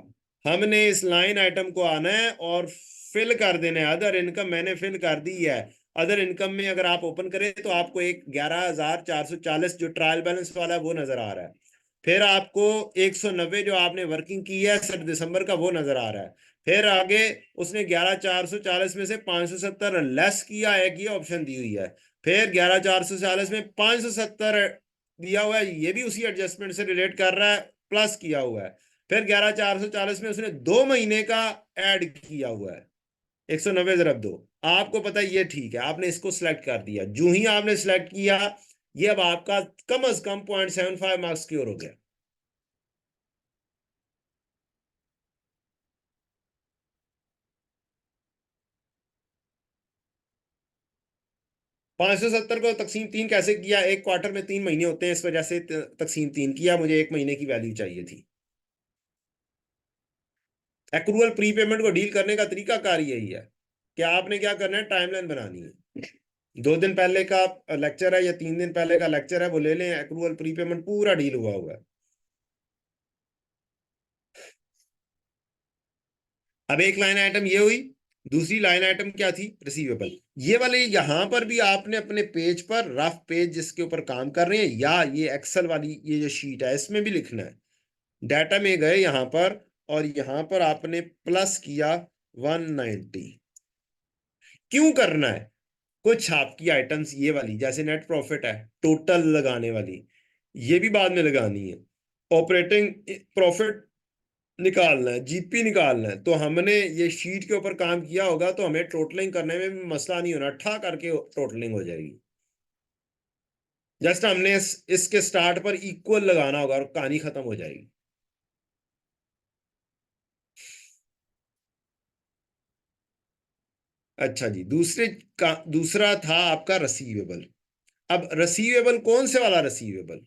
हमने इस लाइन आइटम को आना है और फिल कर देना है। अदर इनकम मैंने फिल कर दी है। अदर इनकम में अगर आप ओपन करें तो आपको एक 11,440 जो ट्रायल बैलेंस वाला है वो नजर आ रहा है। फिर आपको 190 जो आपने वर्किंग की है 7 दिसंबर का वो नजर आ रहा है। फिर आगे उसने 11,440 में से 570 लेस किया, एक ये ऑप्शन दी हुई है। फिर 11,440 में 570 दिया हुआ है, ये भी उसी एडजस्टमेंट से रिलेट कर रहा है, प्लस किया हुआ है। फिर 11,440 में उसने 2 महीने का ऐड किया हुआ है। 190 × 2 आपको पता है ये ठीक है। आपने इसको सिलेक्ट कर दिया। जो ही आपने सिलेक्ट किया ये अब आपका कम से कम 0.75 मार्क्स की ओर हो गया। 570 को तकसीम 3 कैसे किया? एक क्वार्टर में 3 महीने होते हैं, इस वजह से तकसीम 3 किया। मुझे 1 महीने की वैल्यू चाहिए थी। एक्रूअल प्रीपेमेंट को डील करने का तरीका कार यही है कि आपने क्या करना है, टाइमलाइन बनानी है। 2 दिन पहले का लेक्चर है या 3 दिन पहले का लेक्चर है वो ले लें, एक्रूअल प्रीपेमेंट पूरा डील हुआ हुआ है। अब एक लाइन आइटम ये हुई, दूसरी लाइन आइटम क्या थी? रिसीवेबल। ये वाले यहां पर भी आपने अपने पेज पर, रफ पेज जिसके ऊपर काम कर रहे हैं, या ये एक्सेल वाली ये जो शीट है इसमें भी लिखना है। डाटा में गए यहां पर और यहां पर आपने प्लस किया 190। क्यों करना है? कुछ आपकी आइटम्स ये वाली जैसे नेट प्रॉफिट है, टोटल लगाने वाली, ये भी बाद में लगानी है। ऑपरेटिंग प्रॉफिट निकालना है, जीपी निकालना है, तो हमने ये शीट के ऊपर काम किया होगा तो हमें टोटलिंग करने में भी मसला नहीं होना, ठा करके टोटलिंग हो जाएगी। जस्ट हमने इसके स्टार्ट पर इक्वल लगाना होगा और कहानी खत्म हो जाएगी। अच्छा जी, दूसरे का दूसरा था आपका रसीवेबल। अब रसीवेबल कौन से वाला रसीवेबल?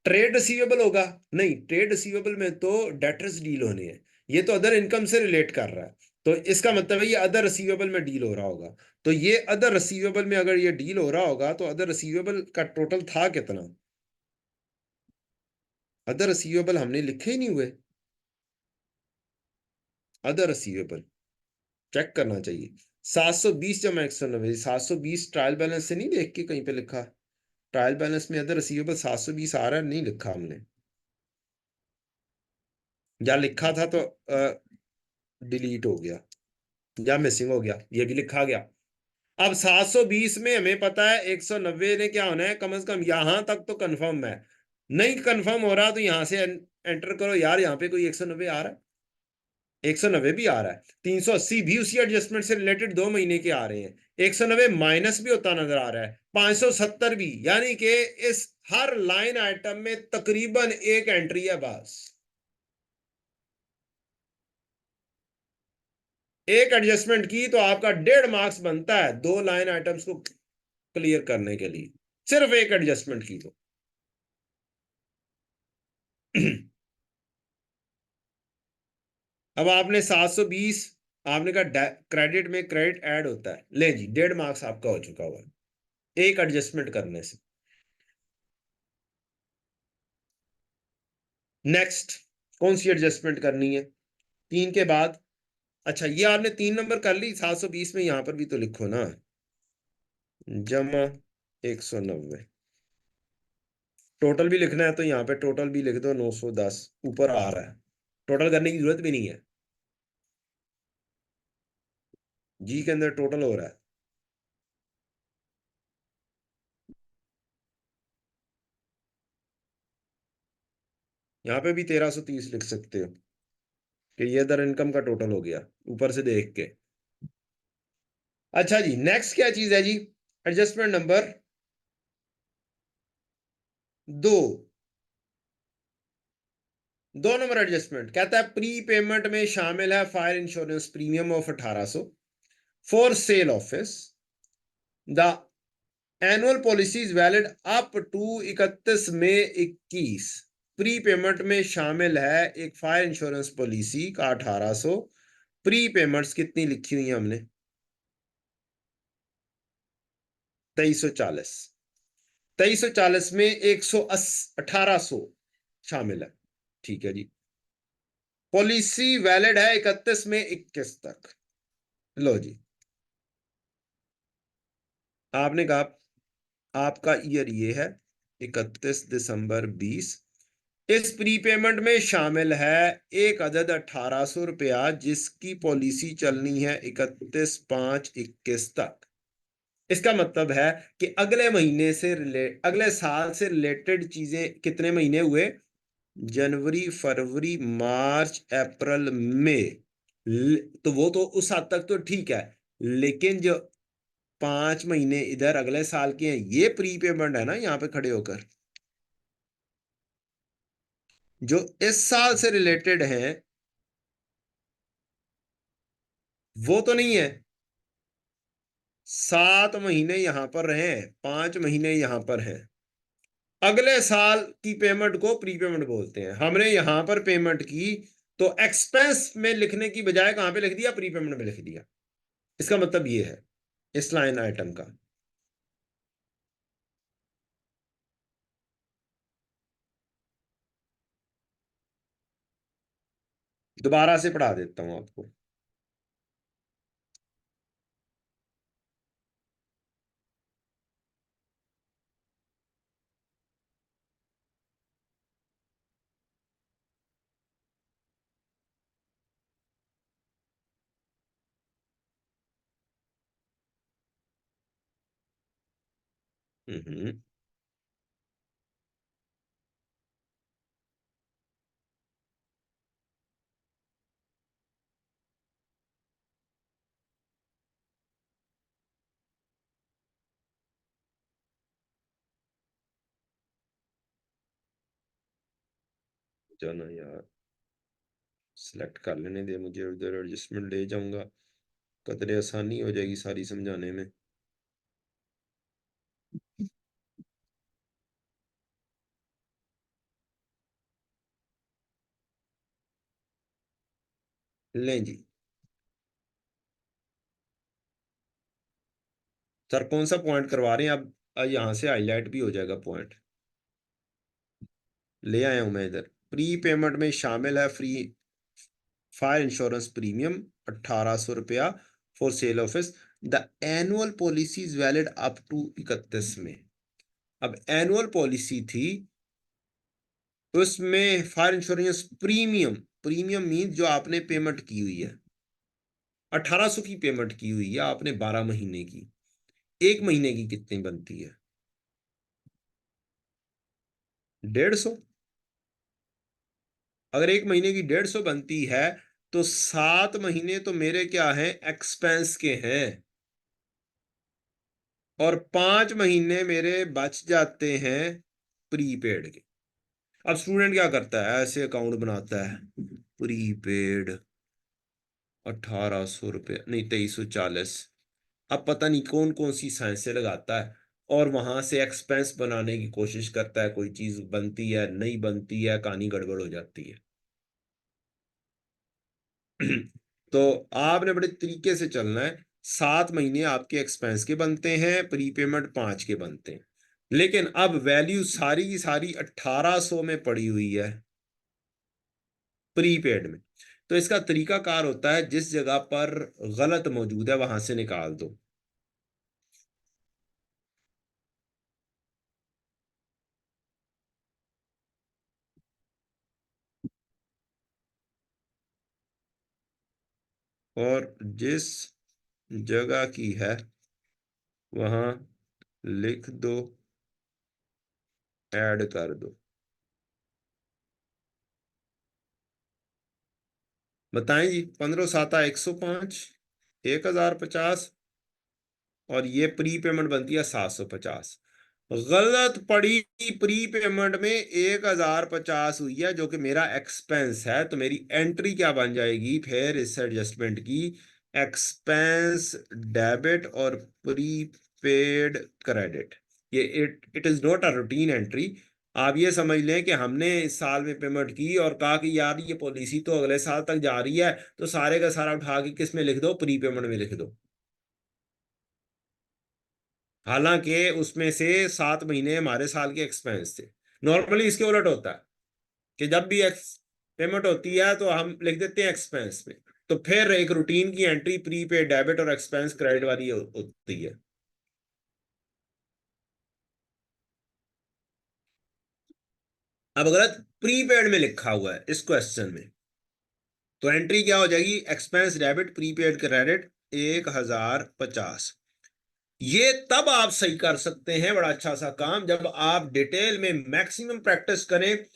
ट्रेड रिसीवेबल होगा? नहीं, ट्रेड रिसीवेबल में तो डेटर्स डील होने हैं। ये तो अदर इनकम से रिलेट कर रहा है, तो इसका मतलब है ये अदर रिसीवेबल में डील हो रहा होगा। तो ये अदर रिसीवेबल में अगर ये डील हो रहा होगा तो अदर रिसीवेबल का टोटल था कितना? अदर रिसीवेबल हमने लिखे ही नहीं हुए। अदर रिसीवेबल चेक करना चाहिए। 720 जमा 190, 720 ट्रायल बैलेंस से नहीं देख के कहीं पे लिखा? ट्रायल बैलेंस में अदर रिसीवेबल 720 आ रहा है, नहीं लिखा हमने। या लिखा था तो डिलीट हो गया, या मिसिंग हो गया, ये भी लिखा गया। अब 720 में हमें पता है 190 ने क्या होना है, कम से कम यहां तक तो कंफर्म है। नहीं कंफर्म हो रहा तो यहां से एंटर करो यार, यहां पे कोई 190 आ रहा है? 190 भी आ रहा है। 380 भी उसी एडजस्टमेंट से रिलेटेड 2 महीने के आ रहे हैं। 190 माइनस भी होता नजर आ रहा है, 570 भी, यानी कि इस हर लाइन आइटम में तकरीबन एक एंट्री है बस। एक एडजस्टमेंट की तो आपका 1.5 मार्क्स बनता है 2 लाइन आइटम्स को क्लियर करने के लिए, सिर्फ एक एडजस्टमेंट की तो। अब आपने 720, आपने कहा क्रेडिट में क्रेडिट ऐड होता है, ले जी 1.5 मार्क्स आपका हो चुका हुआ है एक एडजस्टमेंट करने से। नेक्स्ट कौन सी एडजस्टमेंट करनी है 3 के बाद? अच्छा, ये आपने 3 नंबर कर ली, 720 में यहां पर भी तो लिखो ना, जमा 190। टोटल भी लिखना है तो यहाँ पे टोटल भी लिख दो, 910 ऊपर आ रहा है, टोटल करने की जरूरत भी नहीं है। जी के अंदर टोटल हो रहा है। यहाँ पे भी 1330 लिख सकते हो कि ये अदर इनकम का टोटल हो गया ऊपर से देख के। अच्छा जी, नेक्स्ट क्या चीज है जी? Adjustment number 2। 2 नंबर एडजस्टमेंट कहता है प्री पेमेंट में शामिल है fire insurance premium of 1800 for sale office. The annual policy is valid up to 31 May 21। Prepayment में शामिल है एक फायर इंश्योरेंस पॉलिसी का 1800। प्री पेमेंट्स कितनी लिखी हुई है हमने? 2340। 2340 में 1800 शामिल है। ठीक है जी। पॉलिसी वैलिड है 31 मई 21 तक। लो जी, आपने कहा आपका ईयर ये है 31 दिसंबर 20। इस प्रीपेमेंट में शामिल है एक अदद 1800 रुपया जिसकी पॉलिसी चलनी है 31/5/21 तक। इसका मतलब है कि अगले साल से रिलेटेड चीजें कितने महीने हुए? जनवरी, फरवरी, मार्च, अप्रैल, मई। तो वो तो उस हद तक तो ठीक है, लेकिन जो 5 महीने इधर अगले साल के हैं ये प्रीपेमेंट है ना यहाँ पे खड़े होकर, जो इस साल से रिलेटेड हैं वो तो नहीं है। 7 महीने यहां पर रहे, 5 महीने यहां पर हैं। अगले साल की पेमेंट को प्रीपेमेंट बोलते हैं। हमने यहां पर पेमेंट की तो एक्सपेंस में लिखने की बजाय कहां पे लिख दिया? प्रीपेमेंट में लिख दिया। इसका मतलब ये है इस लाइन आइटम का। दोबारा से पढ़ा देता हूं आपको। हम्म। जाना यार, सिलेक्ट कर लेने दे मुझे, उधर एडजस्टमेंट ले जाऊंगा। कदरे आसानी हो जाएगी सारी समझाने में। लें जी। सर कौन सा पॉइंट करवा रहे हैं अब? यहाँ से हाईलाइट भी हो जाएगा पॉइंट। ले आया हूं मैं इधर। प्री पेमेंट में शामिल है फ्री फायर इंश्योरेंस प्रीमियम 1800 रुपया for sale office. The annual policy is valid up to 31 में। अब एनुअल पॉलिसी थी, उसमें fire insurance premium, premium mean जो आपने पेमेंट की हुई है, 1800 की पेमेंट की हुई है आपने 12 महीने की। एक महीने की कितनी बनती है? 150। अगर एक महीने की 150 बनती है तो 7 महीने तो मेरे क्या हैं, एक्सपेंस के हैं, और 5 महीने मेरे बच जाते हैं प्रीपेड के। अब स्टूडेंट क्या करता है, ऐसे अकाउंट बनाता है, प्रीपेड 1800 रुपये, नहीं 2340। अब पता नहीं कौन कौन सी साइंसें लगाता है, और वहां से एक्सपेंस बनाने की कोशिश करता है, कोई चीज बनती है नहीं बनती है, कहानी गड़बड़ हो जाती है। तो आपने बड़े तरीके से चलना है। 7 महीने आपके एक्सपेंस के बनते हैं, प्रीपेमेंट 5 के बनते हैं, लेकिन अब वैल्यू सारी की सारी 1800 में पड़ी हुई है प्रीपेड में। तो इसका तरीकाकार होता है, जिस जगह पर गलत मौजूद है वहां से निकाल दो। और जिस जगह की है वहां लिख दो, ऐड कर दो। बताएं जी, 15 7 105, 1050, और ये प्री पेमेंट बनती है 750। गलत पड़ी प्री पेमेंट में 1050 हुई है, जो कि मेरा एक्सपेंस है, तो मेरी एंट्री क्या बन जाएगी फिर इस एडजस्टमेंट की? एक्सपेंस डेबिट और प्री पेड क्रेडिट। ये it is not a routine entry. आप ये समझ लें कि हमने इस साल में पेमेंट की और कहा कि यार ये पॉलिसी तो अगले साल तक जा रही है, तो सारे का सारा उठा के किस में लिख दो, प्री पेमेंट में लिख दो। हालांकि उसमें से 7 महीने हमारे साल के एक्सपेंस थे। नॉर्मली इसके उलट होता है कि जब भी एक्स पेमेंट होती है तो हम लिख देते हैं एक्सपेंस में, तो फिर एक रूटीन की एंट्री प्री पे डेबिट और एक्सपेंस क्रेडिट वाली होती है। अब गलत प्रीपेड में लिखा हुआ है इस क्वेश्चन में, तो एंट्री क्या हो जाएगी? Expense debit prepaid credit 1050। ये तब आप सही कर सकते हैं बड़ा अच्छा सा काम, जब आप डिटेल में मैक्सिमम प्रैक्टिस करें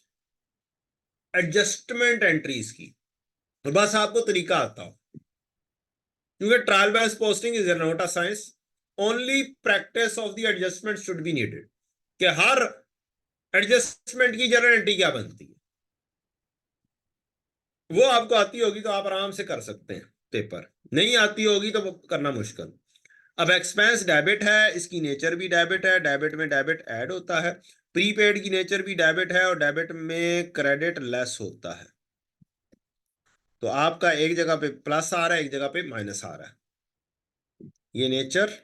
एडजस्टमेंट एंट्रीज की, तो बस आपको तरीका आता हो। क्योंकि trial based posting is not a science, only practice of the adjustment should be needed, कि हर एडजस्टमेंट की जनरल एंट्री क्या बनती है, वो आपको आती होगी तो आप आराम से कर सकते हैं पेपर। नहीं आती होगी तो वो करना मुश्किल। अब एक्सपेंस डेबिट है, इसकी नेचर भी डेबिट है, डेबिट में डेबिट ऐड होता है। प्रीपेड की नेचर भी डेबिट है, और डेबिट में क्रेडिट लेस होता है। तो आपका एक जगह पे प्लस आ रहा है, एक जगह पे माइनस आ रहा है। ये नेचर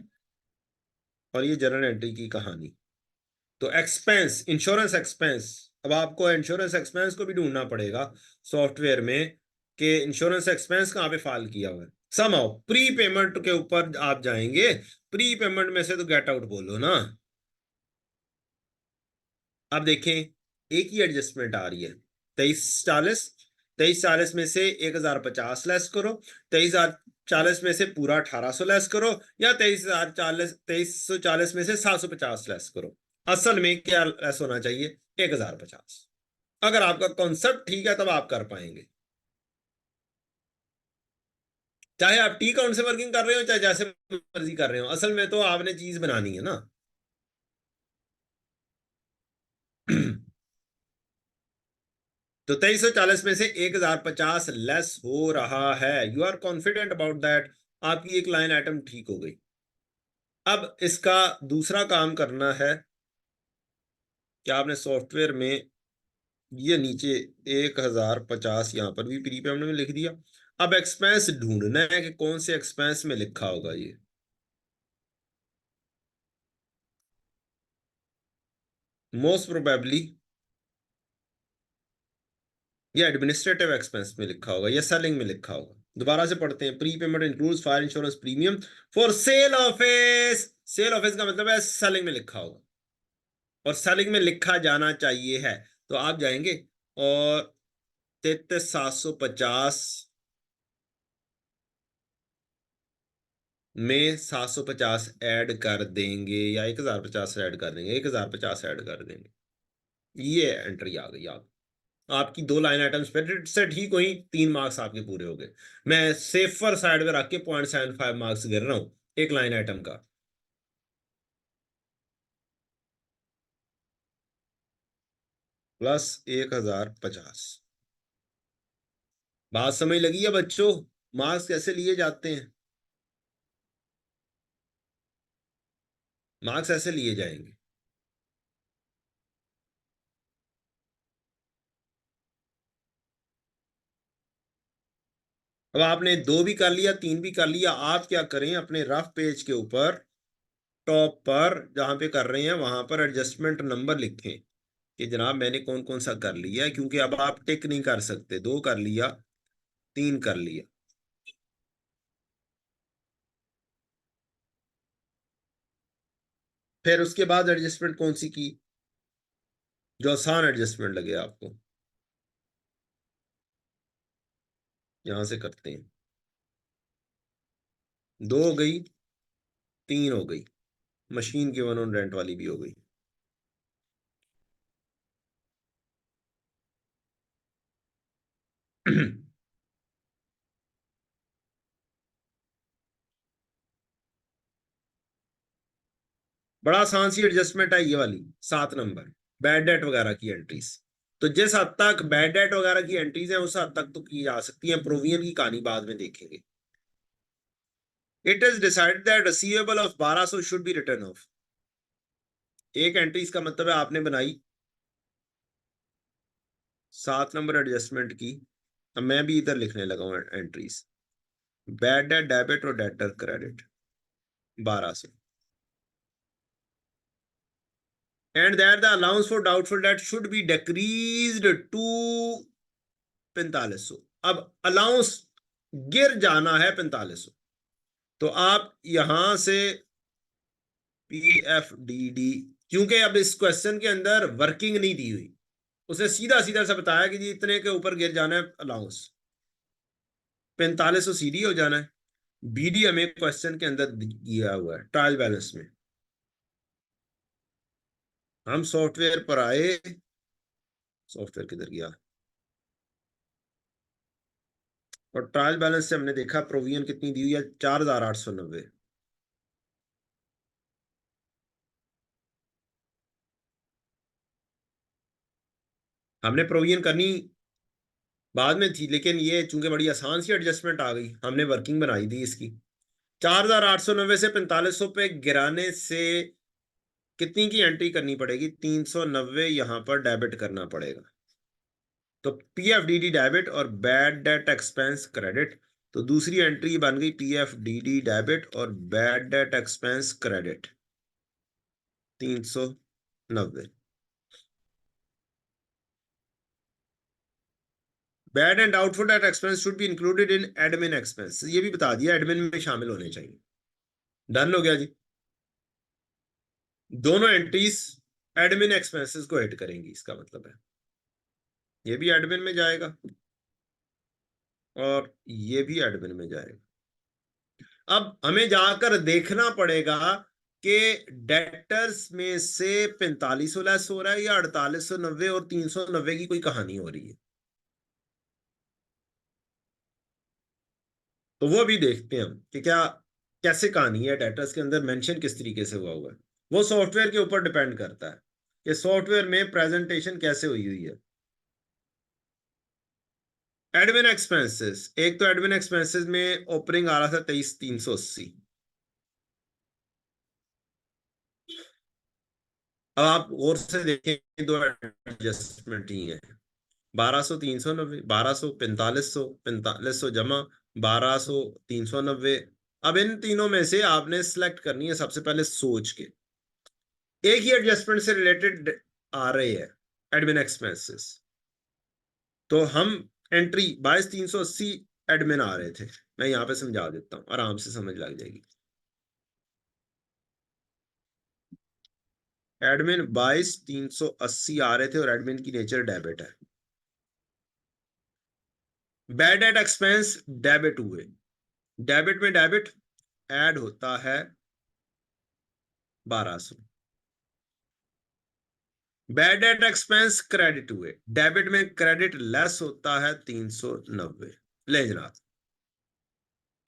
और ये जर्नल एंट्री की कहानी। तो एक्सपेंस, इंश्योरेंस एक्सपेंस, अब आपको इंश्योरेंस एक्सपेंस को भी ढूंढना पड़ेगा सॉफ्टवेयर में कि इंश्योरेंस एक्सपेंस कहाँ पे फाइल किया हुआ है। समहाउ प्री पेमेंट के ऊपर आप जाएंगे, प्री पेमेंट में से तो गेट आउट बोलो ना। अब देखें, एक ही एडजस्टमेंट आ रही है, 2340। 2340 में से 1050 लेस करो, 2340 में से पूरा 1800 लेस करो, या 2340 में से 750 लेस करो। असल में क्या लेस होना चाहिए? 1050। अगर आपका कॉन्सेप्ट ठीक है तब आप कर पाएंगे, चाहे आप टी काउंट से वर्किंग कर रहे हो चाहे जैसे मर्जी कर रहे हो, असल में तो आपने चीज बनानी है ना। तो 2340 में से 1050 लेस हो रहा है, you are confident about that? आपकी एक लाइन आइटम ठीक हो गई। अब इसका दूसरा काम करना है कि आपने सॉफ्टवेयर में ये नीचे 1050 यहां पर भी प्री पेमेंट में लिख दिया। अब एक्सपेंस ढूंढना है कि कौन से एक्सपेंस में लिखा होगा ये। मोस्ट प्रोबेबली ये एडमिनिस्ट्रेटिव एक्सपेंस में लिखा होगा या सेलिंग में लिखा होगा। दोबारा से पढ़ते हैं। Prepayment includes fire insurance premium for sale office. Sale office का मतलब है सेलिंग में लिखा होगा, और सेलिंग में लिखा जाना चाहिए है। तो आप जाएंगे और 33,750 में 750 ऐड कर देंगे, या 1050 ऐड कर देंगे, 1050 ऐड कर देंगे। ये एंट्री आ गई। आप आपकी दो लाइन आइटम्स पे से ठीक हुई, 3 मार्क्स आपके पूरे हो गए। मैं सेफर साइड में रख के 0.75 मार्क्स गिर रहा हूं एक लाइन आइटम का। प्लस 1050। बात समझ लगी है बच्चों? मार्क्स कैसे लिए जाते हैं? मार्क्स ऐसे लिए जाएंगे। अब आपने दो भी कर लिया, तीन भी कर लिया। आप क्या करें, अपने रफ पेज के ऊपर टॉप पर जहां पे कर रहे हैं वहां पर एडजस्टमेंट नंबर लिखें कि जनाब मैंने कौन कौन सा कर लिया है, क्योंकि अब आप टिक नहीं कर सकते। दो कर लिया, तीन कर लिया। फिर उसके बाद एडजस्टमेंट कौन सी की, जो आसान एडजस्टमेंट लगे आपको। यहां से करते हैं। दो हो गई, तीन हो गई, मशीन के वन ऑन रेंट वाली भी हो गई। बड़ा आसान सी एडजस्टमेंट है ये वाली। 7 नंबर, बैड डेट वगैरह की एंट्रीज। तो जिस हद तक बैड डेट वगैरह की एंट्रीज हैं उस हद तक तो की जा सकती है। प्रोविजन की कहानी बाद में देखेंगे। It is decided that receivable of 1200 should be return of. एक एंट्री इसका मतलब है आपने बनाई 7 नंबर एडजस्टमेंट की। अब मैं भी इधर लिखने लगा हूं एंट्रीज। बैड डेट डेबिट और debtor credit 1200। And that the allowance for doubtful debt should be decreased to 4500। अब अलाउंस गिर जाना है 4500। तो आप यहां से PFDD, क्योंकि अब इस क्वेश्चन के अंदर वर्किंग नहीं दी हुई, उसे सीधा सीधा सा बताया कि जी इतने के ऊपर गिर जाना है अलाउंस। 4500 CD हो जाना है। BD हमें क्वेश्चन के अंदर दिया हुआ है ट्रायल बैलेंस में। हम सॉफ्टवेयर पर आए। सॉफ्टवेयर किधर गया? और ट्रायल बैलेंस से हमने देखा प्रोविजन कितनी दी हुई है, 4,890। हमने प्रोविजन करनी बाद में थी, लेकिन ये चूंकि बड़ी आसान सी एडजस्टमेंट आ गई, हमने वर्किंग बनाई थी इसकी। 4,890 से 4500 पे गिराने से कितनी की एंट्री करनी पड़ेगी? 390 यहां पर डेबिट करना पड़ेगा। तो PFDD डेबिट और बैड डेट एक्सपेंस क्रेडिट। तो दूसरी एंट्री बन गई PFDD डेबिट और bad debt expense credit 390। Bad and doubtful debt expense should be included in admin expense. ये भी बता दिया एडमिन में शामिल होने चाहिए। डन हो गया जी। दोनों एंट्रीज एडमिन एक्सपेंसेस को हिट करेंगी, इसका मतलब है ये भी एडमिन में जाएगा और ये भी एडमिन में जाएगा। अब हमें जाकर देखना पड़ेगा कि डेटर्स में से 4500 लेस हो रहा है या 4890 और 390 की कोई कहानी हो रही है। तो वो भी देखते हैं हम कि क्या कैसे कहानी है, डेटर्स के अंदर मेंशन किस तरीके से हुआ है। वो सॉफ्टवेयर के ऊपर डिपेंड करता है कि सॉफ्टवेयर में प्रेजेंटेशन कैसे हुई हुई है। एडमिन एक्सपेंसेस, एक तो एडमिन एक्सपेंसेस में ओपनिंग आ रहा था 23,380। अब आप गौर से देखें, दो एडजस्टमेंट ही है। 1200, 390, 1200, 4500, 4500 जमा 1200, 390। अब इन तीनों में से आपने सिलेक्ट करनी है सबसे पहले सोच के, एक ही एडजस्टमेंट से रिलेटेड आ रहे हैं एडमिन एक्सपेंसेस। तो हम एंट्री 22,380 एडमिन आ रहे थे। मैं यहां पे समझा देता हूं, आराम से समझ लग जाएगी। एडमिन 22,380 आ रहे थे और एडमिन की नेचर डेबिट है। बैड डेट एक्सपेंस डेबिट हुए, डेबिट में डेबिट ऐड होता है 1200। बैड डेट एक्सपेंस क्रेडिट हुए, डेबिट में क्रेडिट लेस होता है 390। ले जनाब,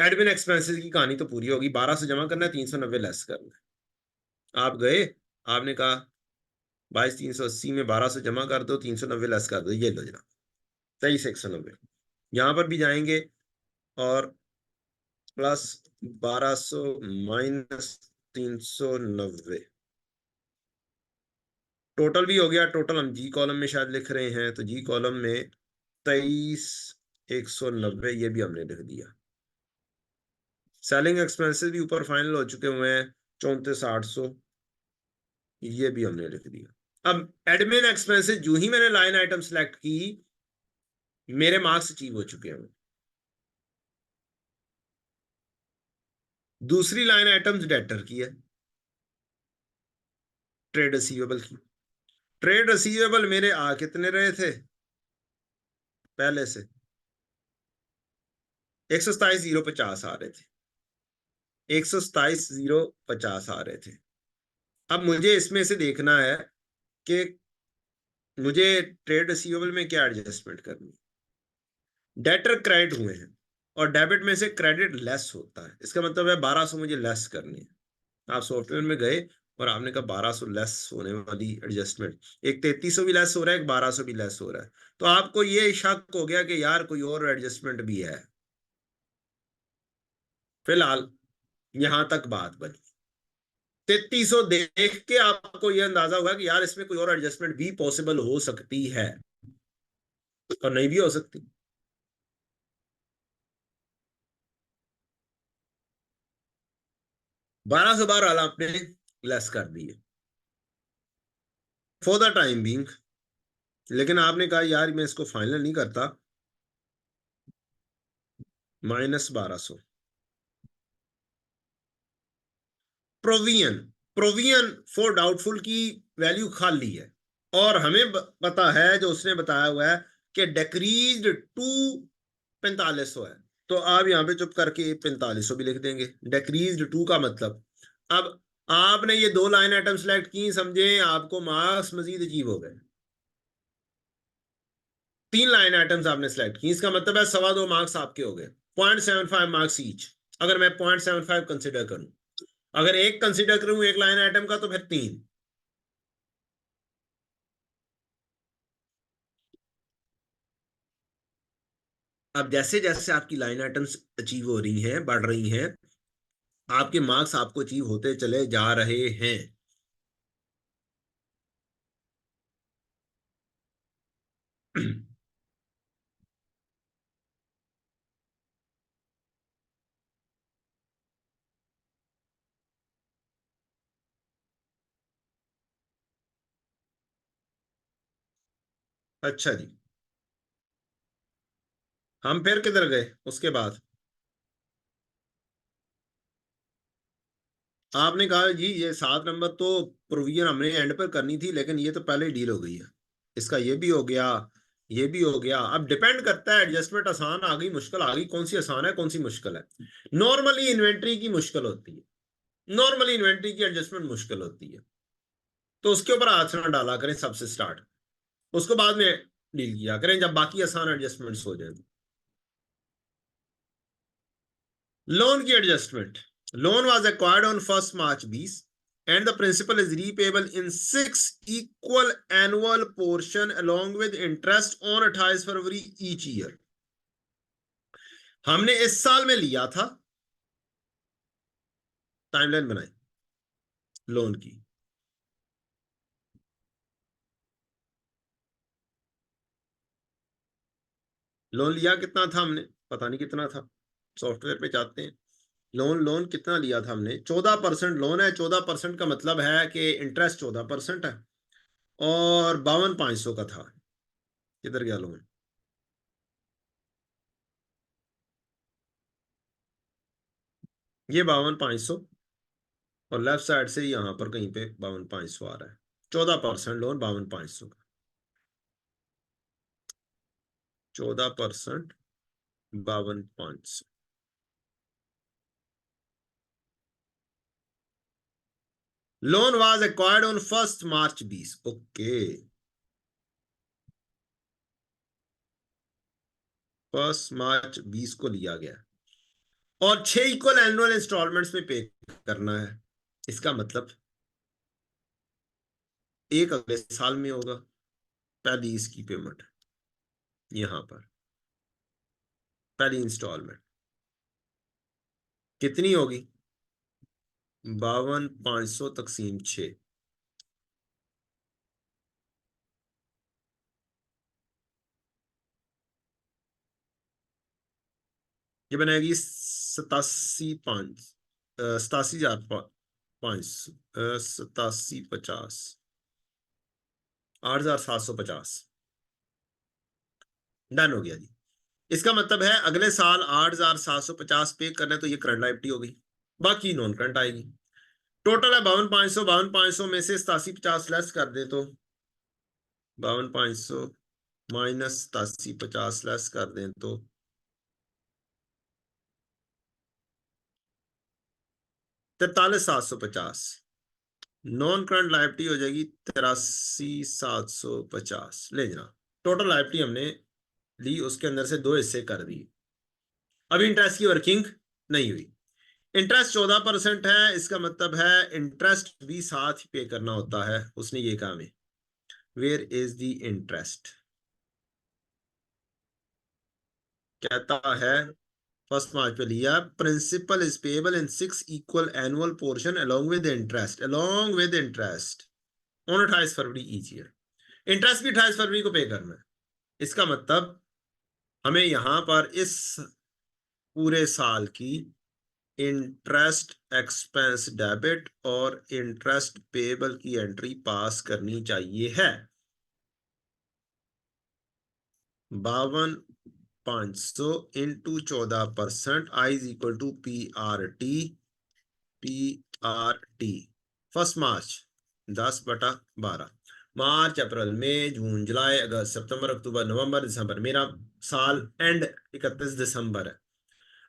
एडमिन एक्सपेंसेस की कहानी तो पूरी होगी। 1200 जमा करना है, 390 लेस करना है। आप गए, आपने कहा 22,380 में 1200 जमा कर दो, 390 लेस कर दो, ये लो जनाब 23,190। यहां पर भी जाएंगे और प्लस 1200 माइनस 390, टोटल भी हो गया। टोटल हम जी कॉलम में शायद लिख रहे हैं, तो जी कॉलम में 23,190 ये भी हमने लिख दिया। सेलिंग एक्सपेंसेस भी ऊपर फाइनल हो चुके हुए हैं 34,800, ये भी हमने लिख दिया। अब एडमिन एक्सपेंसेस जो ही मैंने लाइन आइटम सेलेक्ट की, मेरे मार्क्स अचीव हो चुके हैं। दूसरी लाइन आइटम्स डेटर की है, ट्रेड रिसीवेबल की। ट्रेड रिसीवेबल मेरे आ कितने रहे थे पहले से? 127,050 आ रहे थे, 127,050 आ रहे थे। अब मुझे इसमें से देखना है कि मुझे ट्रेड रिसीवेबल में क्या एडजस्टमेंट करनी है। डेटर क्रेडिट हुए हैं और डेबिट में से क्रेडिट लेस होता है, इसका मतलब है 1200 मुझे लेस करनी है। आप सॉफ्टवेयर में गए और आपने कहा 1200 लेस होने वाली एडजस्टमेंट, एक 3300 भी लेस हो रहा है, एक 1200 भी लेस हो रहा है। तो आपको ये शक हो गया कि यार कोई और एडजस्टमेंट भी है। फिलहाल यहां तक बात बनी। 3300 देख के आपको यह अंदाजा होगा कि यार इसमें कोई और एडजस्टमेंट भी पॉसिबल हो सकती है और नहीं भी हो सकती। 1200 12 आपने लेस कर दिए फॉर द टाइम बीइंग, लेकिन आपने कहा यार मैं इसको फाइनल नहीं करता। -1200 प्रोविजन, प्रोविजन फॉर डाउटफुल की वैल्यू खाली है और हमें पता है जो उसने बताया हुआ है कि डिक्रीज्ड टू 4500 है। तो आप यहाँ पे चुप करके 4500 भी लिख देंगे, डिक्रीज्ड टू का मतलब। अब आपने ये दो लाइन आइटम सेलेक्ट की, समझे आपको मार्क्स मजीद अचीव हो गए। तीन लाइन आइटम्स आपने सेलेक्ट की, इसका मतलब है 2.25 मार्क्स आपके हो गए, 0.75 मार्क्स ईच। अगर मैं 0.75 कंसिडर करूं, अगर एक कंसिडर करूं एक लाइन आइटम का, तो फिर तीन। अब जैसे जैसे आपकी लाइन आइटम्स अचीव हो रही हैं, बढ़ रही हैं, आपके मार्क्स आपको अचीव होते चले जा रहे हैं। अच्छा जी, हम फिर किधर गए उसके बाद? आपने कहा जी ये 7 नंबर तो प्रोविजन हमने एंड पर करनी थी, लेकिन ये तो पहले ही डील हो गई है, इसका ये भी हो गया, ये भी हो गया। अब डिपेंड करता है, एडजस्टमेंट आसान आ गई मुश्किल आ गई, कौन सी आसान है कौन सी मुश्किल है। नॉर्मली इन्वेंट्री की मुश्किल होती है, नॉर्मली इन्वेंट्री की एडजस्टमेंट मुश्किल होती है, तो उसके ऊपर हाथ ना डाला करें सबसे स्टार्ट, उसको बाद में डील किया करें जब बाकी आसान एडजस्टमेंट्स हो जाए। लोन की adjustment, loan was acquired on 1 March 20 and the principal is repayable in 6 equal annual portion along with interest on 28 February each year। हमने इस साल में लिया था, टाइमलाइन बनाई लोन की। लोन लिया कितना था हमने, पता नहीं कितना था, सॉफ्टवेयर पे जाते हैं। लोन लोन कितना लिया था हमने, 14% लोन है। 14% का मतलब है कि इंटरेस्ट 14% है, और 52,500 का था। किधर गया लोन? ये 52,500, और लेफ्ट साइड से यहाँ पर कहीं पे 52,500 आ रहा है। 14% लोन 52,500 का। 14%, 52,500। Loan was acquired on 1 March 2020। Okay, 1 मार्च 20 को लिया गया, और 6 इक्वल एनुअल इंस्टॉलमेंट्स में पे करना है। इसका मतलब एक अगले साल में होगा। पहली इसकी पेमेंट यहां पर, पहली इंस्टॉलमेंट कितनी होगी? 52,500 तकसीम 6, ये बनेगी 87,500, 87,500, 87,50, 8,750। डन हो गया जी। इसका मतलब है अगले साल 8,750 पे करना है, तो ये करंट लायबिलिटी हो गई, बाकी नॉन करंट आएगी। टोटल है 52,500। 52,500 में से 87,50 लेस कर दे तो 52,500 माइनस 87,50 लेस कर दें तो 43,750। नॉन करंट लायबिलिटी हो जाएगी 83,750। ले जना, टोटल लायबिलिटी हमने ली, उसके अंदर से दो हिस्से कर दिए। अभी इंटरेस्ट की वर्किंग नहीं हुई। इंटरेस्ट 14% है, इसका मतलब है इंटरेस्ट भी साथ ही पे करना होता है। उसने ये कहा हमें, वेयर इज द इंटरेस्ट, कहता है 1 मार्च पे लिया, principal is payable in 6 equal annual portion along with interest, along with interest on 28 February each year. Interest भी 28 फरवरी को पे करना है। इसका मतलब हमें यहां पर इस पूरे साल की इंटरेस्ट एक्सपेंस डेबिट और इंटरेस्ट पेबल की एंट्री पास करनी चाहिए है। 52,500 into 14%, I is equal to PRT। PRT 1 मार्च 10/12, मार्च अप्रैल मई जून जुलाई अगस्त सितंबर अक्टूबर नवंबर दिसंबर, मेरा साल एंड 31 दिसंबर है।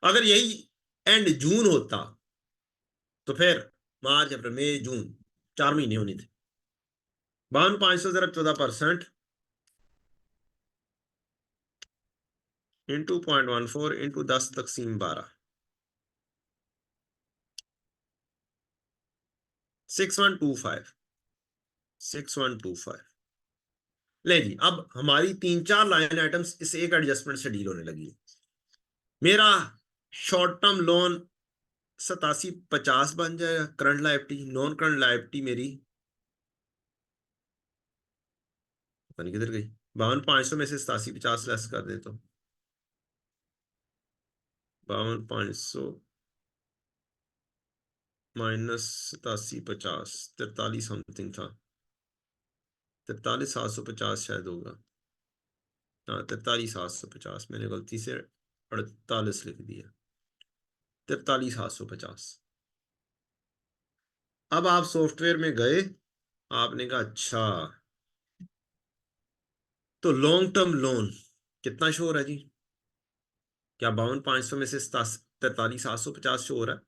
अगर यही एंड जून होता तो फिर मार्च अप्रैल मई जून 4 महीने होने थे। 52,500 जरा 14% इंटू 0.14 इंटू 10 तकसीम 12, 6125, 6125। ले जी, अब हमारी 3-4 लाइन आइटम्स इस एक एडजस्टमेंट से डील होने लगी। मेरा शॉर्ट टर्म लोन 87,50 बन जाएगा current liability. Non current liability मेरी पता नहीं किधर गई। 52,500 में से 87,50 लेस कर दे तो 52,500 माइनस 87,50, 43 समथिंग था। 43,750 शायद होगा। हाँ, 43,750, मैंने गलती से 48 लिख दिया। 43,750। अब आप सॉफ्टवेयर में गए, आपने कहा अच्छा, तो लॉन्ग टर्म लोन कितना शो हो रहा है जी? क्या 52,500 में से 43,750 शो हो रहा है?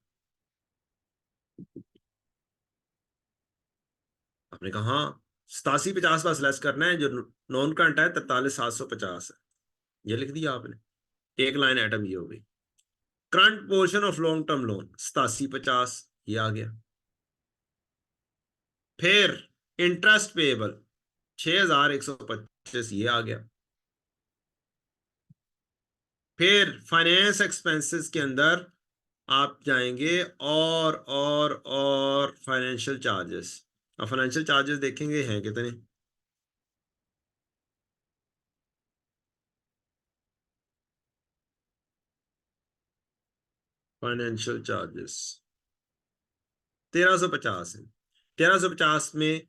आपने कहा हाँ, 87,50 बस लेस करना है, जो नॉन करंट है 43,750 है। ये लिख दिया आपने, एक लाइन आइटम ये हो गई। Current portion of long term loan 87,50, ये आ गया। फिर इंटरेस्ट पेएबल 6,125, ये आ गया। फिर फाइनेंस एक्सपेंसेस के अंदर आप जाएंगे और फाइनेंशियल चार्जेस। अब फाइनेंशियल चार्जेस देखेंगे हैं कितने। फाइनेंशियल चार्जेस 1350 है। 1350 में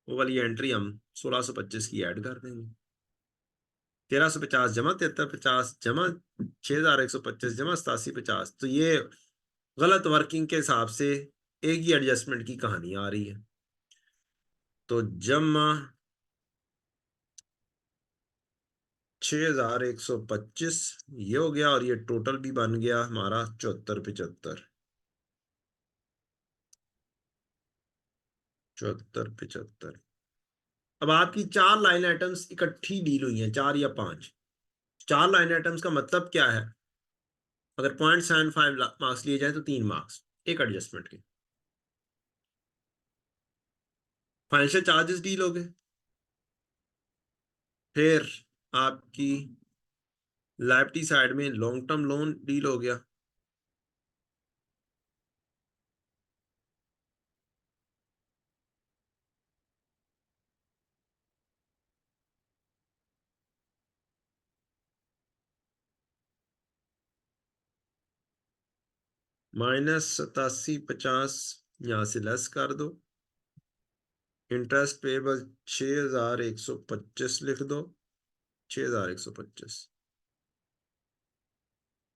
वो वाली एंट्री हम 1625 की ऐड कर देंगे। 1350 जमा 7350 जमा 6125 जमा 8750। तो ये गलत वर्किंग के हिसाब से एक ही एडजस्टमेंट की कहानी आ रही है। तो जमा 6125 ये हो गया, और ये टोटल भी बन गया हमारा 7475। 7475। अब आपकी चार लाइन आइटम्स इकट्ठी डील हुई हैं, चार या पांच। चार लाइन आइटम्स का मतलब क्या है? अगर 0.75 मार्क्स लिए जाए तो 3 मार्क्स एक एडजस्टमेंट के। फाइनेंशियल चार्जेस डील हो गए। फिर आपकी लाइबिलिटी साइड में लॉन्ग टर्म लोन डील हो गया। -8750 यहां से लेस कर दो। इंटरेस्ट पेबल 6125 लिख दो। 6125,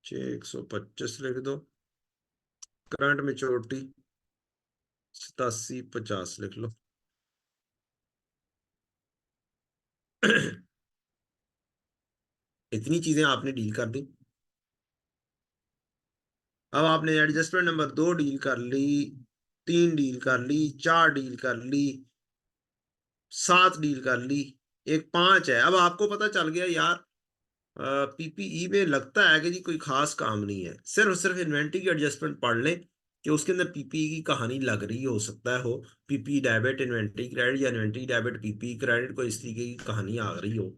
6125 लिख दो। करंट मेच्योरिटी 8750 लिख लो। इतनी चीजें आपने डील कर दी। अब आपने एडजस्टमेंट नंबर 2 डील कर ली, 3 डील कर ली, 4 डील कर ली, 7 डील कर ली, एक 5 है। अब आपको पता चल गया यार पीपीई में लगता है कि जी कोई खास काम नहीं है, सिर्फ सिर्फ इन्वेंटरी की एडजस्टमेंट पढ़ लें कि उसके अंदर पीपीई की कहानी लग रही हो सकता है हो पीपी डेबिट इन्वेंटरी क्रेडिट या इन्वेंटरी डेबिट पीपी क्रेडिट, कोई इस तरीके की कहानी आ रही हो।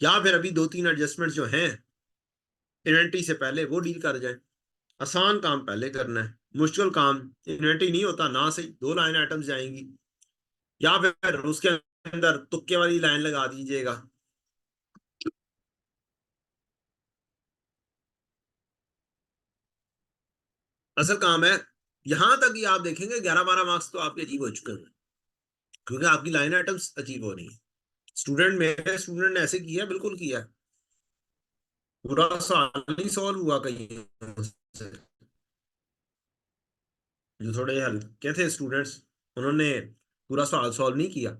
या फिर अभी दो तीन एडजस्टमेंट जो हैं इन्वेंटरी से पहले वो डील कर जाए। आसान काम पहले करना है, मुश्किल काम इन्वेंटरी नहीं होता ना, सही दो लाइन आइटम्स जाएंगी। या फिर उसके अंदर तुक्के वाली लाइन लगा दीजिएगा। असल काम है। यहां तक कि आप देखेंगे 11-12 मार्क्स तो आपके अचीव हो चुके हैं, क्योंकि आपकी लाइन आइटम्स अचीव हो रही है। स्टूडेंट मेरे स्टूडेंट ने ऐसे किया, बिल्कुल किया। पूरा सवाल नहीं सॉल्व हुआ कहीं से। जो थोड़े हल्के थे स्टूडेंट्स, उन्होंने पूरा सवाल सॉल्व नहीं किया,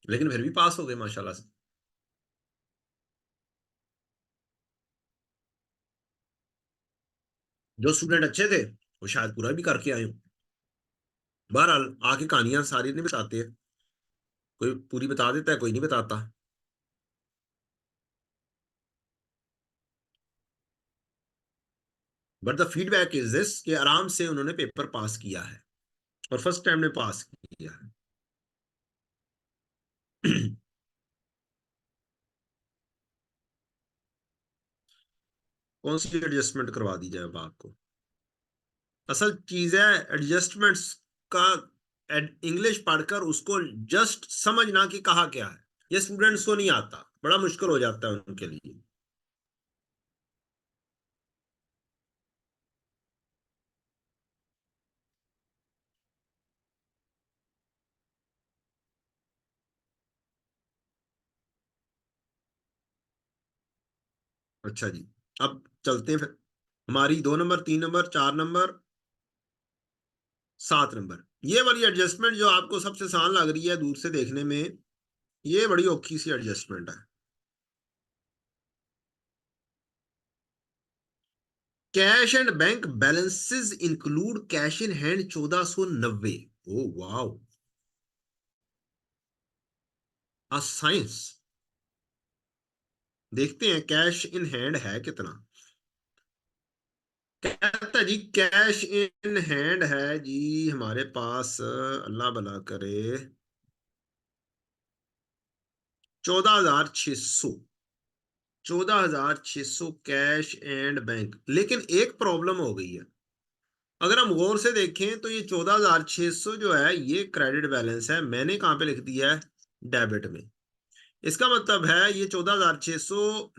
लेकिन फिर भी पास हो गए माशाल्लाह से। जो स्टूडेंट अच्छे थे वो शायद पूरा भी करके आए हो। बहरहाल आके कहानियां सारी नहीं बताते, कोई पूरी बता देता है, कोई नहीं बताता। But the feedback is this कि आराम से उन्होंने पेपर पास किया है, और फर्स्ट टाइम ने पास किया है। कौन सी एडजस्टमेंट करवा दी जाए अब आपको? असल चीज है एडजस्टमेंट्स का। इंग्लिश पढ़कर उसको जस्ट समझना कि कहा क्या है, ये स्टूडेंट्स को नहीं आता, बड़ा मुश्किल हो जाता है उनके लिए। अच्छा जी, अब चलते हैं फिर। हमारी 2 नंबर, 3 नंबर, 4 नंबर, 7 नंबर, ये वाली एडजस्टमेंट जो आपको सबसे आसान लग रही है दूर से देखने में, ये बड़ी औखी सी एडजस्टमेंट है। Cash and bank balances include cash in hand 1490। Oh wow, आ साइंस। देखते हैं कैश इन हैंड है कितना। कहता है जी कैश इन हैंड है जी हमारे पास, अल्लाह भला करे, 14,600। 14,600 कैश एंड बैंक, लेकिन एक प्रॉब्लम हो गई है। अगर हम गौर से देखें तो ये 14,600 जो है ये क्रेडिट बैलेंस है, मैंने कहां पे लिख दिया है, डेबिट में। इसका मतलब है ये 14,600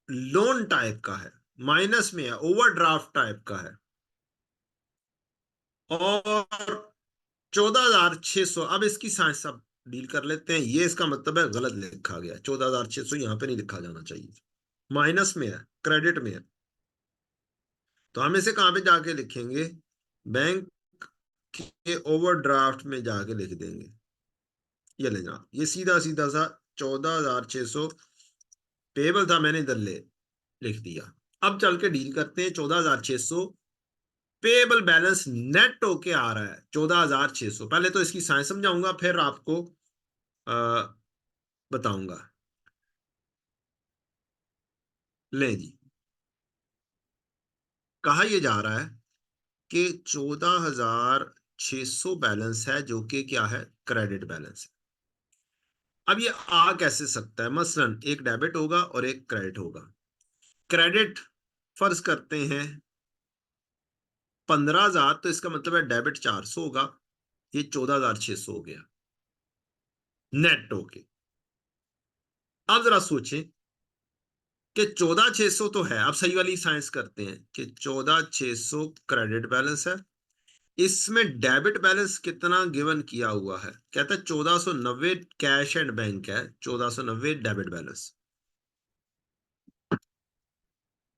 लोन टाइप का है, माइनस में है, ओवरड्राफ्ट टाइप का है। और 14,600, अब इसकी साइंस सब डील कर लेते हैं। ये इसका मतलब है गलत लिखा गया, 14,600 यहां पे नहीं लिखा जाना चाहिए, माइनस में है, क्रेडिट में है। तो हम इसे कहां पे जाके लिखेंगे, बैंक के ओवरड्राफ्ट में जाके लिख देंगे। ये ले जनाब, ये सीधा सीधा सा 14,600 पेबल था, मैंने इधर ले लिख दिया। अब चल के डील करते हैं। 14,600 पेबल बैलेंस नेट होके आ रहा है 14,600। पहले तो इसकी साइंस समझाऊंगा, फिर आपको बताऊंगा। ले जी, कहा यह जा रहा है कि 14,600 बैलेंस है जो कि क्या है, क्रेडिट बैलेंस है। अब ये आ कैसे सकता है, मसलन एक डेबिट होगा और एक क्रेडिट होगा। क्रेडिट फर्ज करते हैं 15,000, तो इसका मतलब है डेबिट 400 होगा, ये 14,600 हो गया नेट होके। अब जरा सोचें कि 14,600 तो है, अब सही वाली साइंस करते हैं कि 14,600 क्रेडिट बैलेंस है, इसमें डेबिट बैलेंस कितना गिवन किया हुआ है, कहता है 1490 कैश एंड बैंक है, 1490 डेबिट बैलेंस।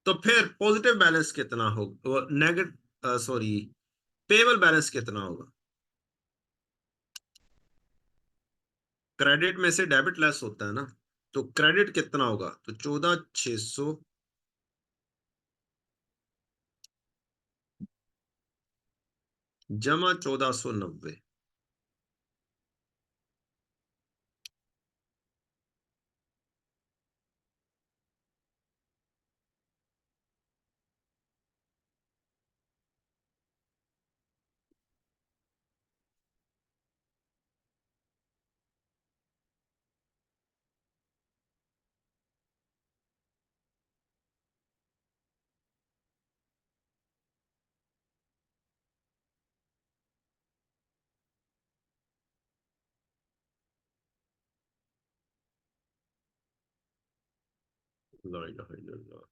तो फिर पॉजिटिव बैलेंस कितना होगा, नेगेटिव सॉरी, पेबल बैलेंस कितना होगा। क्रेडिट में से डेबिट लेस होता है ना, तो क्रेडिट कितना होगा, तो 14,600 जमा 1490। ला इलाहा इल्लल्लाह।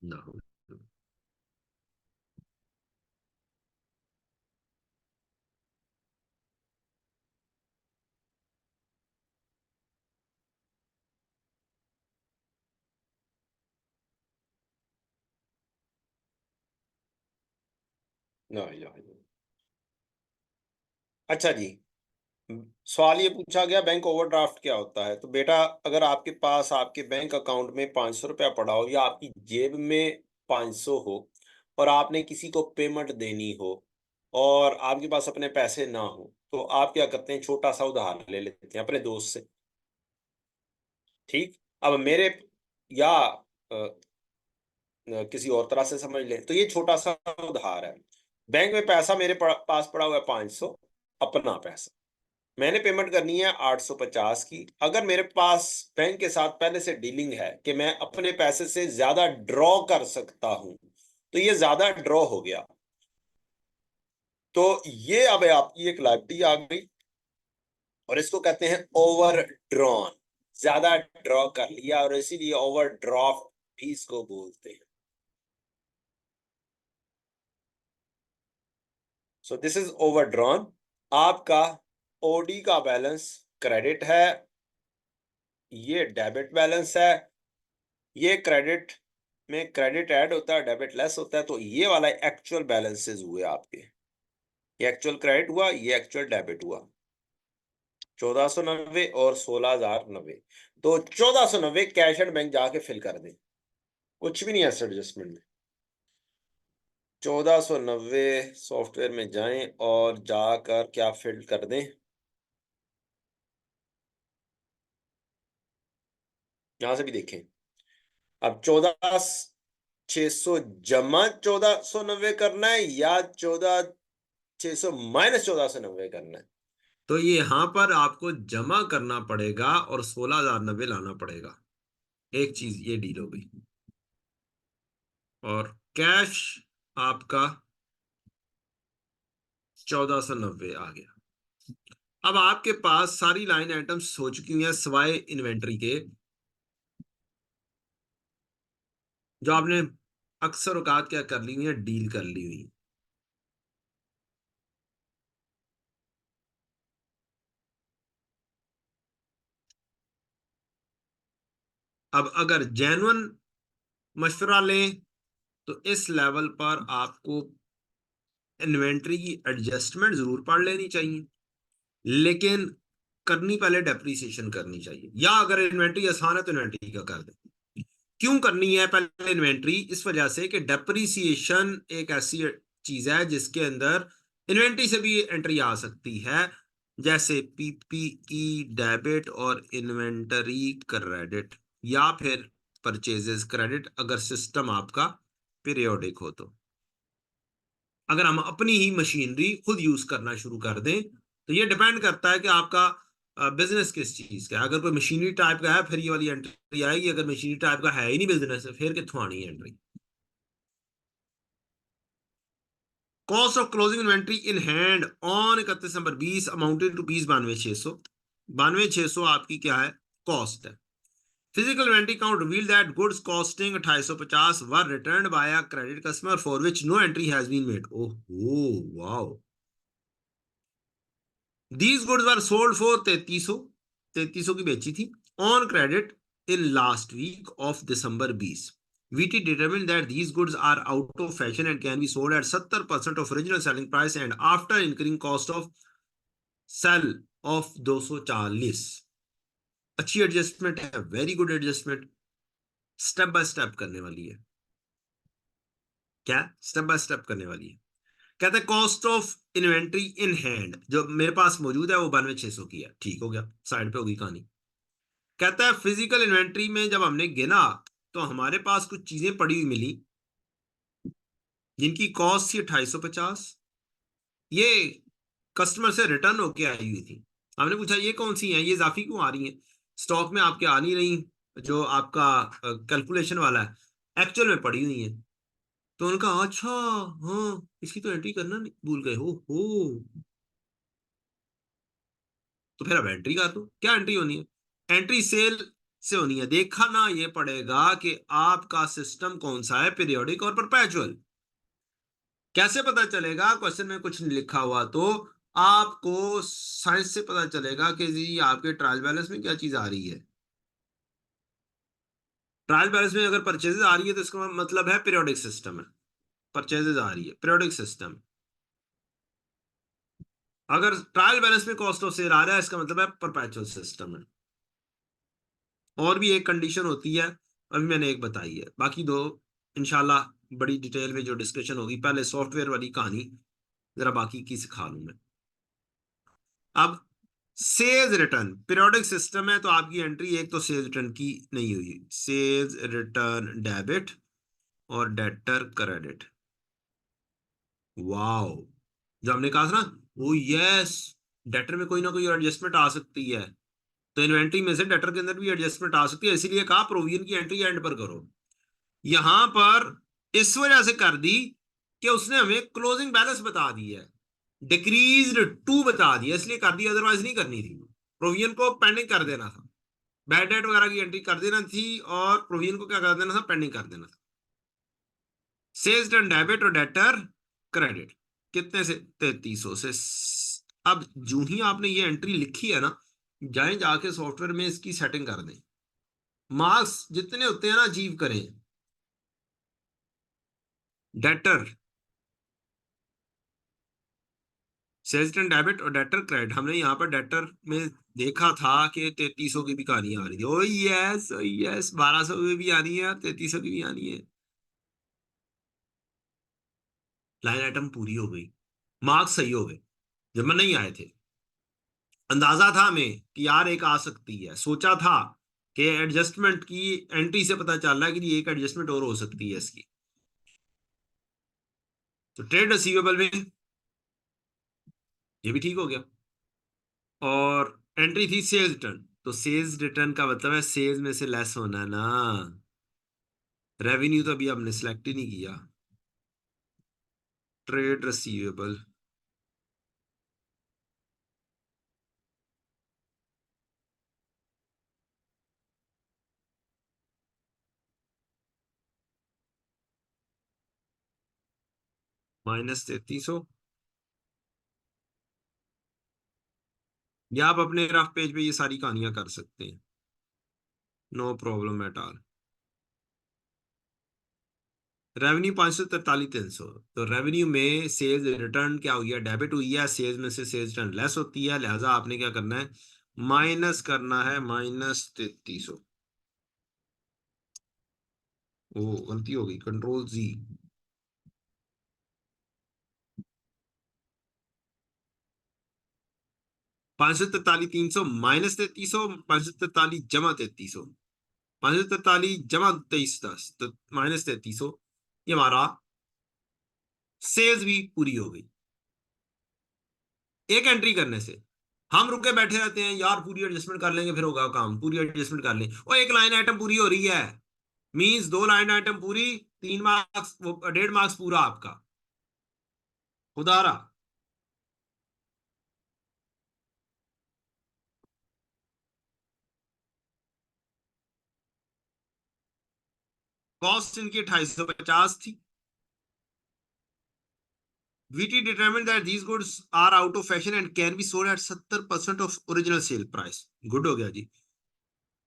ना, ना इलाहा इल्लल्लाह। अच्छा जी, सवाल ये पूछा गया बैंक ओवरड्राफ्ट क्या होता है। तो बेटा, अगर आपके पास आपके बैंक अकाउंट में 500 रुपया पड़ा हो या आपकी जेब में 500 हो और आपने किसी को पेमेंट देनी हो और आपके पास अपने पैसे ना हो, तो आप क्या करते हैं, छोटा सा उधार ले लेते हैं अपने दोस्त से। ठीक। अब मेरे या किसी और तरह से समझ लें तो ये छोटा सा उधार है। बैंक में पैसा मेरे पास पड़ा हुआ है 500, अपना पैसा। मैंने पेमेंट करनी है 850 की। अगर मेरे पास बैंक के साथ पहले से डीलिंग है कि मैं अपने पैसे से ज्यादा ड्रॉ कर सकता हूं, तो ये ज्यादा ड्रॉ हो गया, तो ये अब आपकी एक लायबिलिटी आ गई और इसको कहते हैं ओवर ड्रॉन। ज्यादा ड्रॉ कर लिया और इसीलिए ओवर ड्राफ्ट भी इसको बोलते हैं। So this is overdrawn. आपका ओडी का बैलेंस क्रेडिट है, ये डेबिट बैलेंस है। ये क्रेडिट में क्रेडिट ऐड होता है, डेबिट लेस होता है, तो ये वाला एक्चुअल बैलेंसेस हुए आपके। ये एक्चुअल क्रेडिट हुआ, ये एक्चुअल डेबिट हुआ। 1490 और 16,090। तो 1490 कैश एंड बैंक जाके फिल कर दें, कुछ भी नहीं है एडजस्टमेंट में। 1490 सॉफ्टवेयर में जाएं और जाकर क्या फिल कर दें, यहां से भी देखें। अब 14,600 जमा 1490 करना है या 14,600 माइनस 1490 करना है। तो ये यहां पर आपको जमा करना पड़ेगा और 16,090 लाना पड़ेगा। एक चीज ये डील हो गई और कैश आपका 1490 आ गया। अब आपके पास सारी लाइन आइटम्स हो चुकी हैं सिवाय इन्वेंट्री के, जो आपने अक्सर औकात क्या कर ली हुई है, डील कर ली हुई। अब अगर जेन्युइन मशवरा लें तो इस लेवल पर आपको इन्वेंट्री की एडजस्टमेंट जरूर पढ़ लेनी चाहिए, लेकिन करनी पहले डेप्रीसिएशन करनी चाहिए, या अगर इन्वेंट्री आसान है तो इन्वेंट्री का कर दें। क्यों करनी है पहले इन्वेंट्री? इस वजह से कि डेप्रीसिएशन एक ऐसी चीज है जिसके अंदर इन्वेंट्री से भी एंट्री आ सकती है, जैसे पीपीई डेबिट और इन्वेंटरी क्रेडिट, या फिर परचेजेस क्रेडिट अगर सिस्टम आपका पीरियोडिक हो। तो अगर हम अपनी ही मशीनरी खुद यूज करना शुरू कर दें तो ये डिपेंड करता है कि आपका बिजनेस किस चीज का है। अगर कोई मशीनरी टाइप का है फिर ये वाली एंट्री आएगी, अगर मशीनरी टाइप का है ही नहीं बिजनेस फिर कितों आनी है entry. Cost of closing inventory in hand on 31 नंबर 20 अमाउंटेड टू रुपीज 92,600। 92,600 आपकी क्या है? कॉस्ट है। Physical inventory count reveal that goods costing 2850 were returned by a credit customer for which no entry has been made. Oh wow. These goods were sold for 3300 की बेची थी on credit in last week of December 20। VT determined that these goods are out of fashion and can be sold at 70% of original selling price and after incurring cost of sell of 240। अच्छी adjustment है, very good adjustment, step by step करने वाली है। क्या step by step करने वाली है? कहते हैं cost of inventory in hand जो मेरे पास मौजूद है वो 92,600 की है, ठीक हो गया, साइड पे होगी कहानी। कहता है फिजिकल इन्वेंट्री में जब हमने गिना तो हमारे पास कुछ चीजें पड़ी हुई मिली जिनकी कॉस्ट थी 2850। ये कस्टमर से रिटर्न होके आई हुई थी। हमने पूछा ये कौन सी हैं, ये इजाफी क्यों आ रही हैं, स्टॉक में आपके आ नहीं रही, जो आपका कैलकुलेशन वाला है एक्चुअल में पड़ी हुई है। तो उनका अच्छा, हाँ इसकी तो एंट्री करना नहीं भूल गए हो। तो फिर अब एंट्री कर दो। क्या एंट्री होनी है? एंट्री सेल से होनी है। देखा ना ये पड़ेगा कि आपका सिस्टम कौन सा है, पीरियोडिक और परपेचुअल। कैसे पता चलेगा? क्वेश्चन में कुछ नहीं लिखा हुआ तो आपको साइंस से पता चलेगा कि जी आपके ट्रायल बैलेंस में क्या चीज आ रही है। ट्रायल बैलेंस में अगर परचेजेस आ रही है तो इसका मतलब है पीरियोडिक सिस्टम है। परचेजेस आ रही है, पीरियोडिक सिस्टम। अगर ट्रायल बैलेंस में कॉस्ट ऑफ सेल आ रहा है इसका मतलब है परपेचुअल सिस्टम है। और भी एक कंडीशन होती है, अभी मैंने एक बताई है, बाकी दो इंशाल्लाह बड़ी डिटेल में जो डिस्कशन होगी। पहले सॉफ्टवेयर वाली कहानी जरा बाकी की सिखा लूं मैं। अब सेल्स रिटर्न पीरियोडिक सिस्टम है तो आपकी एंट्री एक तो सेल्स रिटर्न की नहीं हुई, सेल्स रिटर्न डेबिट और डेटर क्रेडिट। वाओ, जो हमने कहा था ना, ओ यस, डेटर में कोई ना कोई एडजस्टमेंट आ सकती है, तो इन्वेंट्री में से डेटर के अंदर भी एडजस्टमेंट आ सकती है, इसीलिए कहा प्रोविजन की एंट्री एंड पर करो। यहां पर इस वजह से कर दी कि उसने हमें क्लोजिंग बैलेंस बता दी है, डिक्रीज्ड टू बता दिया, इसलिए कर दी, अदरवाइज नहीं करनी थी। प्रोविजन को पेंडिंग कर देना था, बैड डेट वगैरह की एंट्री कर देना थी और प्रोविजन को क्या कर देना था, पेंडिंग कर देना था। सेल्स डन डेबिट और डेटर क्रेडिट। कितने से? 3300 से। अब जूं ही आपने ये एंट्री लिखी है ना, जाए जाके सॉफ्टवेयर में इसकी सेटिंग कर दें। मार्क्स जितने होते हैं ना अचीव करें। डेटर, सेल्स रिटर्न डेबिट और डेटर क्रेडिट। हमने यहाँ पर डेटर में देखा था कि 3300 की भी कहानी आ रही है। ओ यस, 1200 की भी आनी है और 3300 की भी आनी है। लाइन आइटम पूरी हो गई, मार्क्स सही हो गए। जब मैं नहीं आए थे, अंदाजा था हमें कि यार एक आ सकती है, सोचा था कि एडजस्टमेंट की एंट्री से पता चल रहा है कि एक एडजस्टमेंट और हो सकती है इसकी। तो ट्रेड रिसीवेबल में ये भी ठीक हो गया। और एंट्री थी सेल्स रिटर्न, तो सेल्स रिटर्न का मतलब है सेल्स में से लेस होना ना। रेवेन्यू तो अभी आपने सिलेक्ट ही नहीं किया। Trade receivable -3300। या आप अपने रफ पेज पे ये सारी कहानियां कर सकते हैं, no problem at all. Revenue 543,300। तो रेवेन्यू में सेल्स रिटर्न क्या हुई है? डेबिट हुई है। सेल्स में से सेल्स रिटर्न लेस होती है, लिहाजा आपने क्या करना है? माइनस करना है -3300। ओ, गलती हो गई, कंट्रोल Z। 543,300 -3300, 543 जमा 3300, 543 जमा 2310, तो -3300। ये हमारा सेल्स भी पूरी हो गई एक एंट्री करने से। हम रुके बैठे रहते हैं यार, पूरी एडजस्टमेंट कर लेंगे फिर होगा काम, पूरी एडजस्टमेंट कर लें। और एक लाइन आइटम पूरी हो रही है, मींस दो लाइन आइटम पूरी, 3 मार्क्स, 1.5 मार्क्स पूरा आपका। खुदारा कॉस्ट इनकी 2850 थी। VT determined that these goods are out of fashion and can be sold at 70% of original sale price। Good हो गया जी।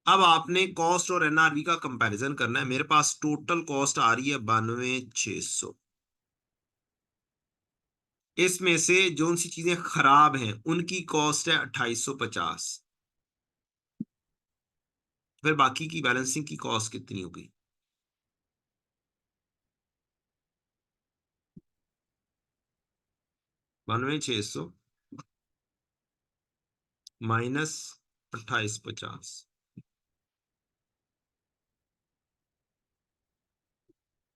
अब आपने कॉस्ट और NRV का कंपैरिजन करना है। मेरे पास टोटल कॉस्ट आ रही है 92,600। इसमें से जो सी चीजें खराब हैं उनकी कॉस्ट है 2850। फिर बाकी की बैलेंसिंग की कॉस्ट कितनी होगी? 92,600 -2850।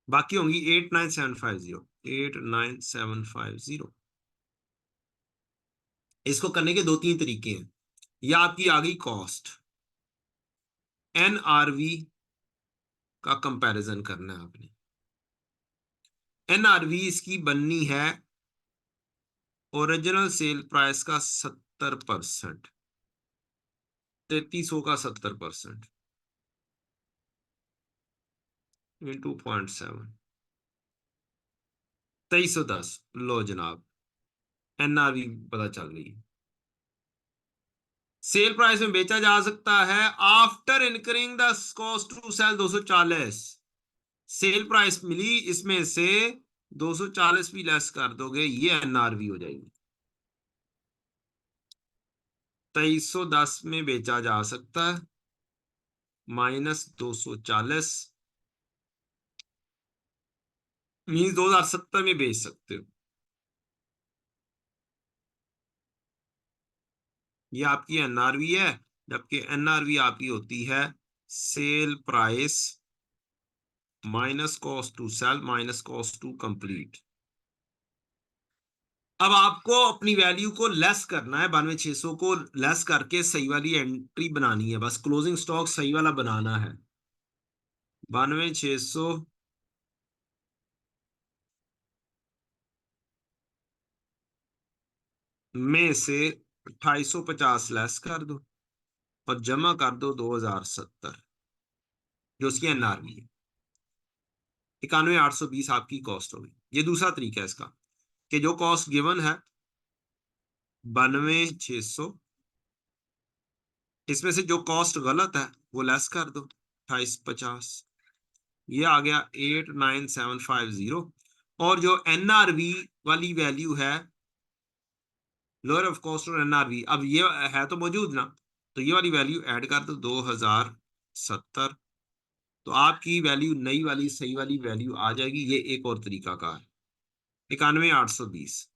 बाकी होंगी 89750, 89750। इसको करने के दो तीन तरीके हैं। यह आपकी आ गई कॉस्ट, NRV का कंपैरिजन करना है आपने। NRV इसकी बननी है ओरिजिनल सेल प्राइस का 70%, 3300 का 70% इंटू 0.7, 2310। लो जनाब, NRV पता चल गई। सेल प्राइस में बेचा जा सकता है after incurring the cost to sell 240। Sale price मिली, इसमें से 240 भी लेस कर दोगे, ये NRV हो जाएगी। 2310 में बेचा जा सकता है, -240 मीन 2070 में बेच सकते हो। ये आपकी NRV है, जबकि NRV आपकी होती है sale price minus cost to sell minus cost to complete. अब आपको अपनी वैल्यू को लेस करना है, 92,600 को लेस करके सही वाली एंट्री बनानी है, बस क्लोजिंग स्टॉक सही वाला बनाना है। 92,600 में से 2850 लेस कर दो और जमा कर दो 2070, जो उसकी NRV है। 91,820 आपकी कॉस्ट होगी। ये दूसरा तरीका है इसका। कि जो कॉस्ट गिवन है 92,600, इसमें से जो कॉस्ट गलत है वो लेस कर दो 2850, ये आ गया 89750। और जो एनआरवी वाली वैल्यू है, लोअर ऑफ कॉस्ट और एनआरवी, अब ये है तो मौजूद ना, तो ये वाली वैल्यू ऐड कर दो 2070, तो आपकी वैल्यू नई वाली सही वाली वैल्यू आ जाएगी। ये एक और तरीका का है, 91,820।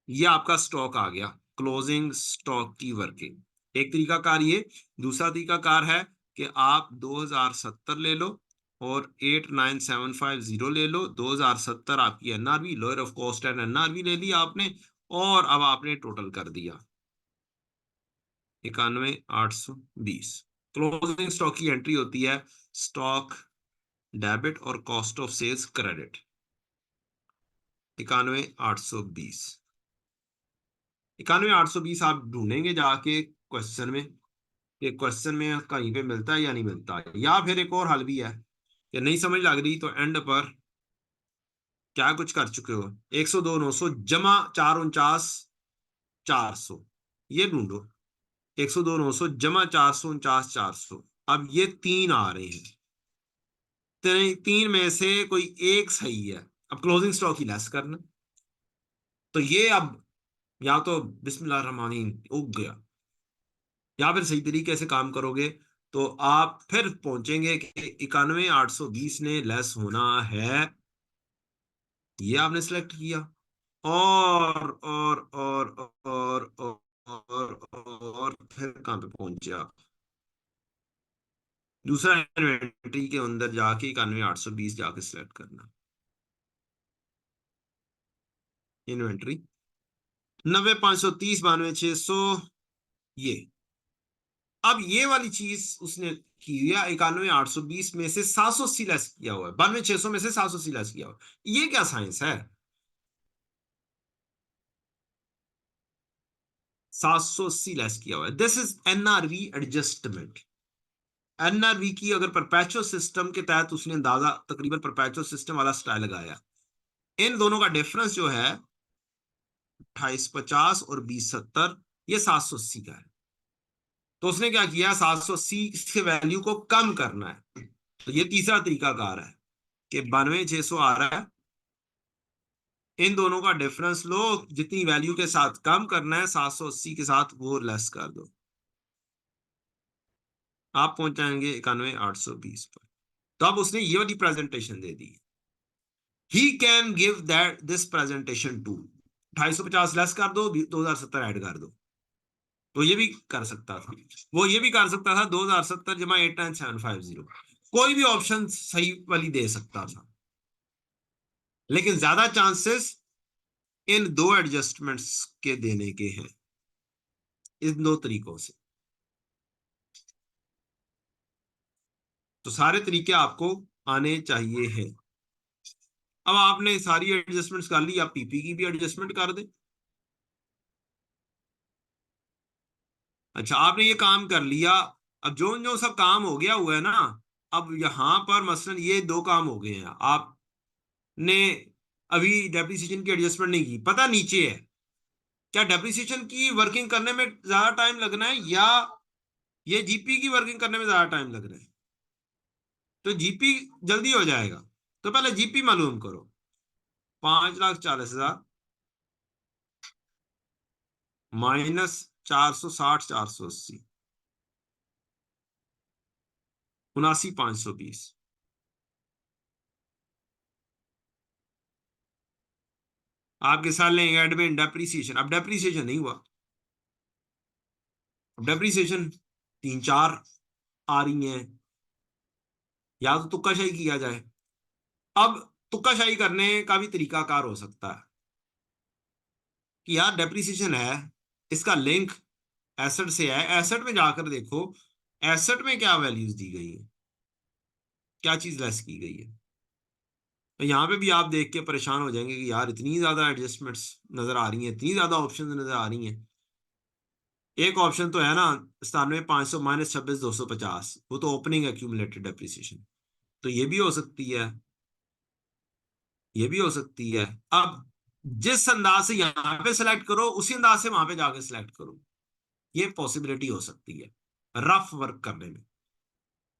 ये आपका स्टॉक आ गया, क्लोजिंग स्टॉक की वर्किंग। एक तरीका कार ये। दूसरा तरीका कार है कि आप 2070 ले लो और 89750 ले लो। 2070 आपकी NRV, lower of cost and NRV ले ली आपने, और अब आपने टोटल कर दिया 91,820। क्लोजिंग स्टॉक की एंट्री होती है स्टॉक डेबिट और कॉस्ट ऑफ सेल्स क्रेडिट, 91,820। 91,820 आप ढूंढेंगे जाके क्वेश्चन में, ये क्वेश्चन में कहीं पे मिलता है या नहीं मिलता। या फिर एक और हल भी है कि नहीं समझ लग रही तो एंड पर क्या कुछ कर चुके हो, 102,900 जमा 449,400, ये ढूंढो। 102,900 जमा 449,400। अब ये तीन आ रहे हैं, तीन में से कोई एक सही है। अब क्लोजिंग स्टॉक ही लेस करना, तो ये अब या तो बिस्मिल्लाह रहमान उग गया, या फिर सही तरीके से काम करोगे तो आप फिर पहुंचेंगे कि 91,820 ने लेस होना है। ये आपने सिलेक्ट किया, और फिर कहां पे पहुंचे आप? दूसरा इन्वेंट्री के अंदर जाके 91,820 जाके सिलेक्ट करना, इन्वेंट्री 90,530, 92,600, ये। अब ये वाली चीज उसने की हुई है, 91,820 में से 780 लेस किया हुआ है, 92,600 में से 780 लेस किया हुआ है। ये क्या साइंस है? 780 लेस किया हुआ है, this is NRV adjustment. NRV की अगर परपेचुअल सिस्टम के तहत उसने अंदाजा तकरीबन परपेचुअल सिस्टम वाला स्टाइल लगाया, इन दोनों का डिफरेंस जो है 2850 और 2070, ये 780 का है। तो उसने क्या किया, 780 के वैल्यू को कम करना है। तो ये तीसरा तरीका कार है कि 92,600 आ रहा है, इन दोनों का डिफरेंस लो, जितनी वैल्यू के साथ कम करना है 780 के साथ वो लेस कर दो, आप पहुंच जाएंगे 91,820 पर। तो अब उसने ये वाली प्रेजेंटेशन दे दी, he can give that this presentation to, 250 less कर दो, 2070 ऐड कर दो। तो ये भी कर सकता था, वो ये भी कर सकता था 2070 जमा 89750, कोई भी ऑप्शन सही वाली दे सकता था, लेकिन ज्यादा चांसेस इन दो एडजस्टमेंट्स के देने के हैं, इन दो तरीकों से। तो सारे तरीके आपको आने चाहिए हैं। अब आपने सारी एडजस्टमेंट्स कर ली, आप पीपी की भी एडजस्टमेंट कर दें। अच्छा, आपने ये काम कर लिया, अब जो जो सब काम हो गया हुआ है ना, अब यहां पर मसलन ये दो काम हो गए हैं, आपने अभी डेप्रिसिएशन की एडजस्टमेंट नहीं की, पता नीचे है। क्या डेप्रिसिएशन की वर्किंग करने में ज्यादा टाइम लगना है या ये जीपी की वर्किंग करने में ज्यादा टाइम लगना है? तो जीपी जल्दी हो जाएगा, तो पहले जीपी मालूम करो। 5,40,000 माइनस 460, 480, 79,520। आपके साथ लेंगे एडमिन डेप्रीसिएशन, अब डेप्रीसिएशन नहीं हुआ, अब डेप्रीसिएशन तीन चार आ रही हैं, या तो तुक्काशाही किया जाए। अब तुक्काशाही करने का भी तरीका कार हो सकता है कि यार डेप्रीसिएशन है, इसका लिंक एसेट से है, एसेट में जाकर देखो एसेट में क्या वैल्यूज दी गई है, क्या चीज लेस की गई है। तो यहाँ पे भी आप देख के परेशान हो जाएंगे कि यार इतनी ज्यादा एडजस्टमेंट्स नजर आ रही हैं, इतनी ज्यादा ऑप्शन नजर आ रही हैं। एक ऑप्शन तो है ना 97,500 माइनस 26,250, वो तो ओपनिंग एक्यूमुलेटेड डेप्रिसिएशन, तो ये भी हो सकती है।
ये भी हो सकती है। अब जिस अंदाज से यहां पे सिलेक्ट करो उसी अंदाज से वहां पे जाके सिलेक्ट करो, ये पॉसिबिलिटी हो सकती है रफ वर्क करने में,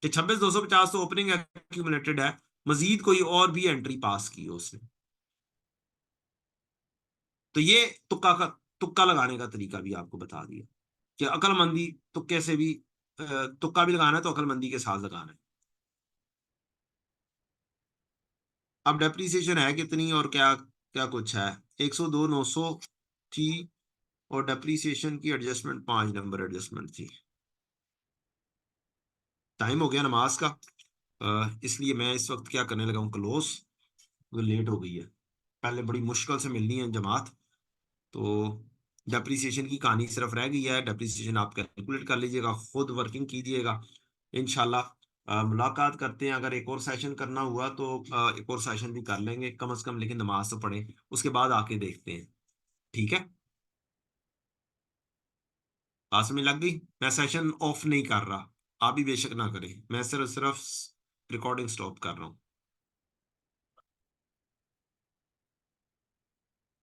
कि 26,250 तो ओपनिंग एक्यूमुलेटेड है, मजीद कोई और भी एंट्री पास की हो उसने। तो ये तुक्का लगाने का तरीका भी आपको बता दिया कि अकलमंदी, तुक्के से भी तुक्का भी लगाना है तो अकलमंदी के साथ लगाना है। अब डेप्रीसिएशन है कितनी और क्या क्या कुछ है, 102,900 थी, और डेप्रीसिएशन की एडजस्टमेंट 5 नंबर एडजस्टमेंट थी। टाइम हो गया नमाज का, इसलिए मैं इस वक्त क्या करने लगा हूँ, क्लोज, वो लेट हो गई है। पहले बड़ी मुश्किल से मिलनी है जमात, तो डेप्रीसिएशन की कहानी सिर्फ रह गई है। डेप्रीसिएशन आप कैलकुलेट कर लीजिएगा, खुद वर्किंग कीजिएगा। इंशाल्लाह मुलाकात करते हैं, अगर एक और सेशन करना हुआ तो एक और सेशन भी कर लेंगे कम से कम, लेकिन नमाज तो पढ़ें, उसके बाद आके देखते हैं। ठीक है, पास में लग गई। मैं सेशन ऑफ नहीं कर रहा, आप भी बेशक ना करें, मैं सिर्फ सिर्फ रिकॉर्डिंग स्टॉप कर रहा हूँ।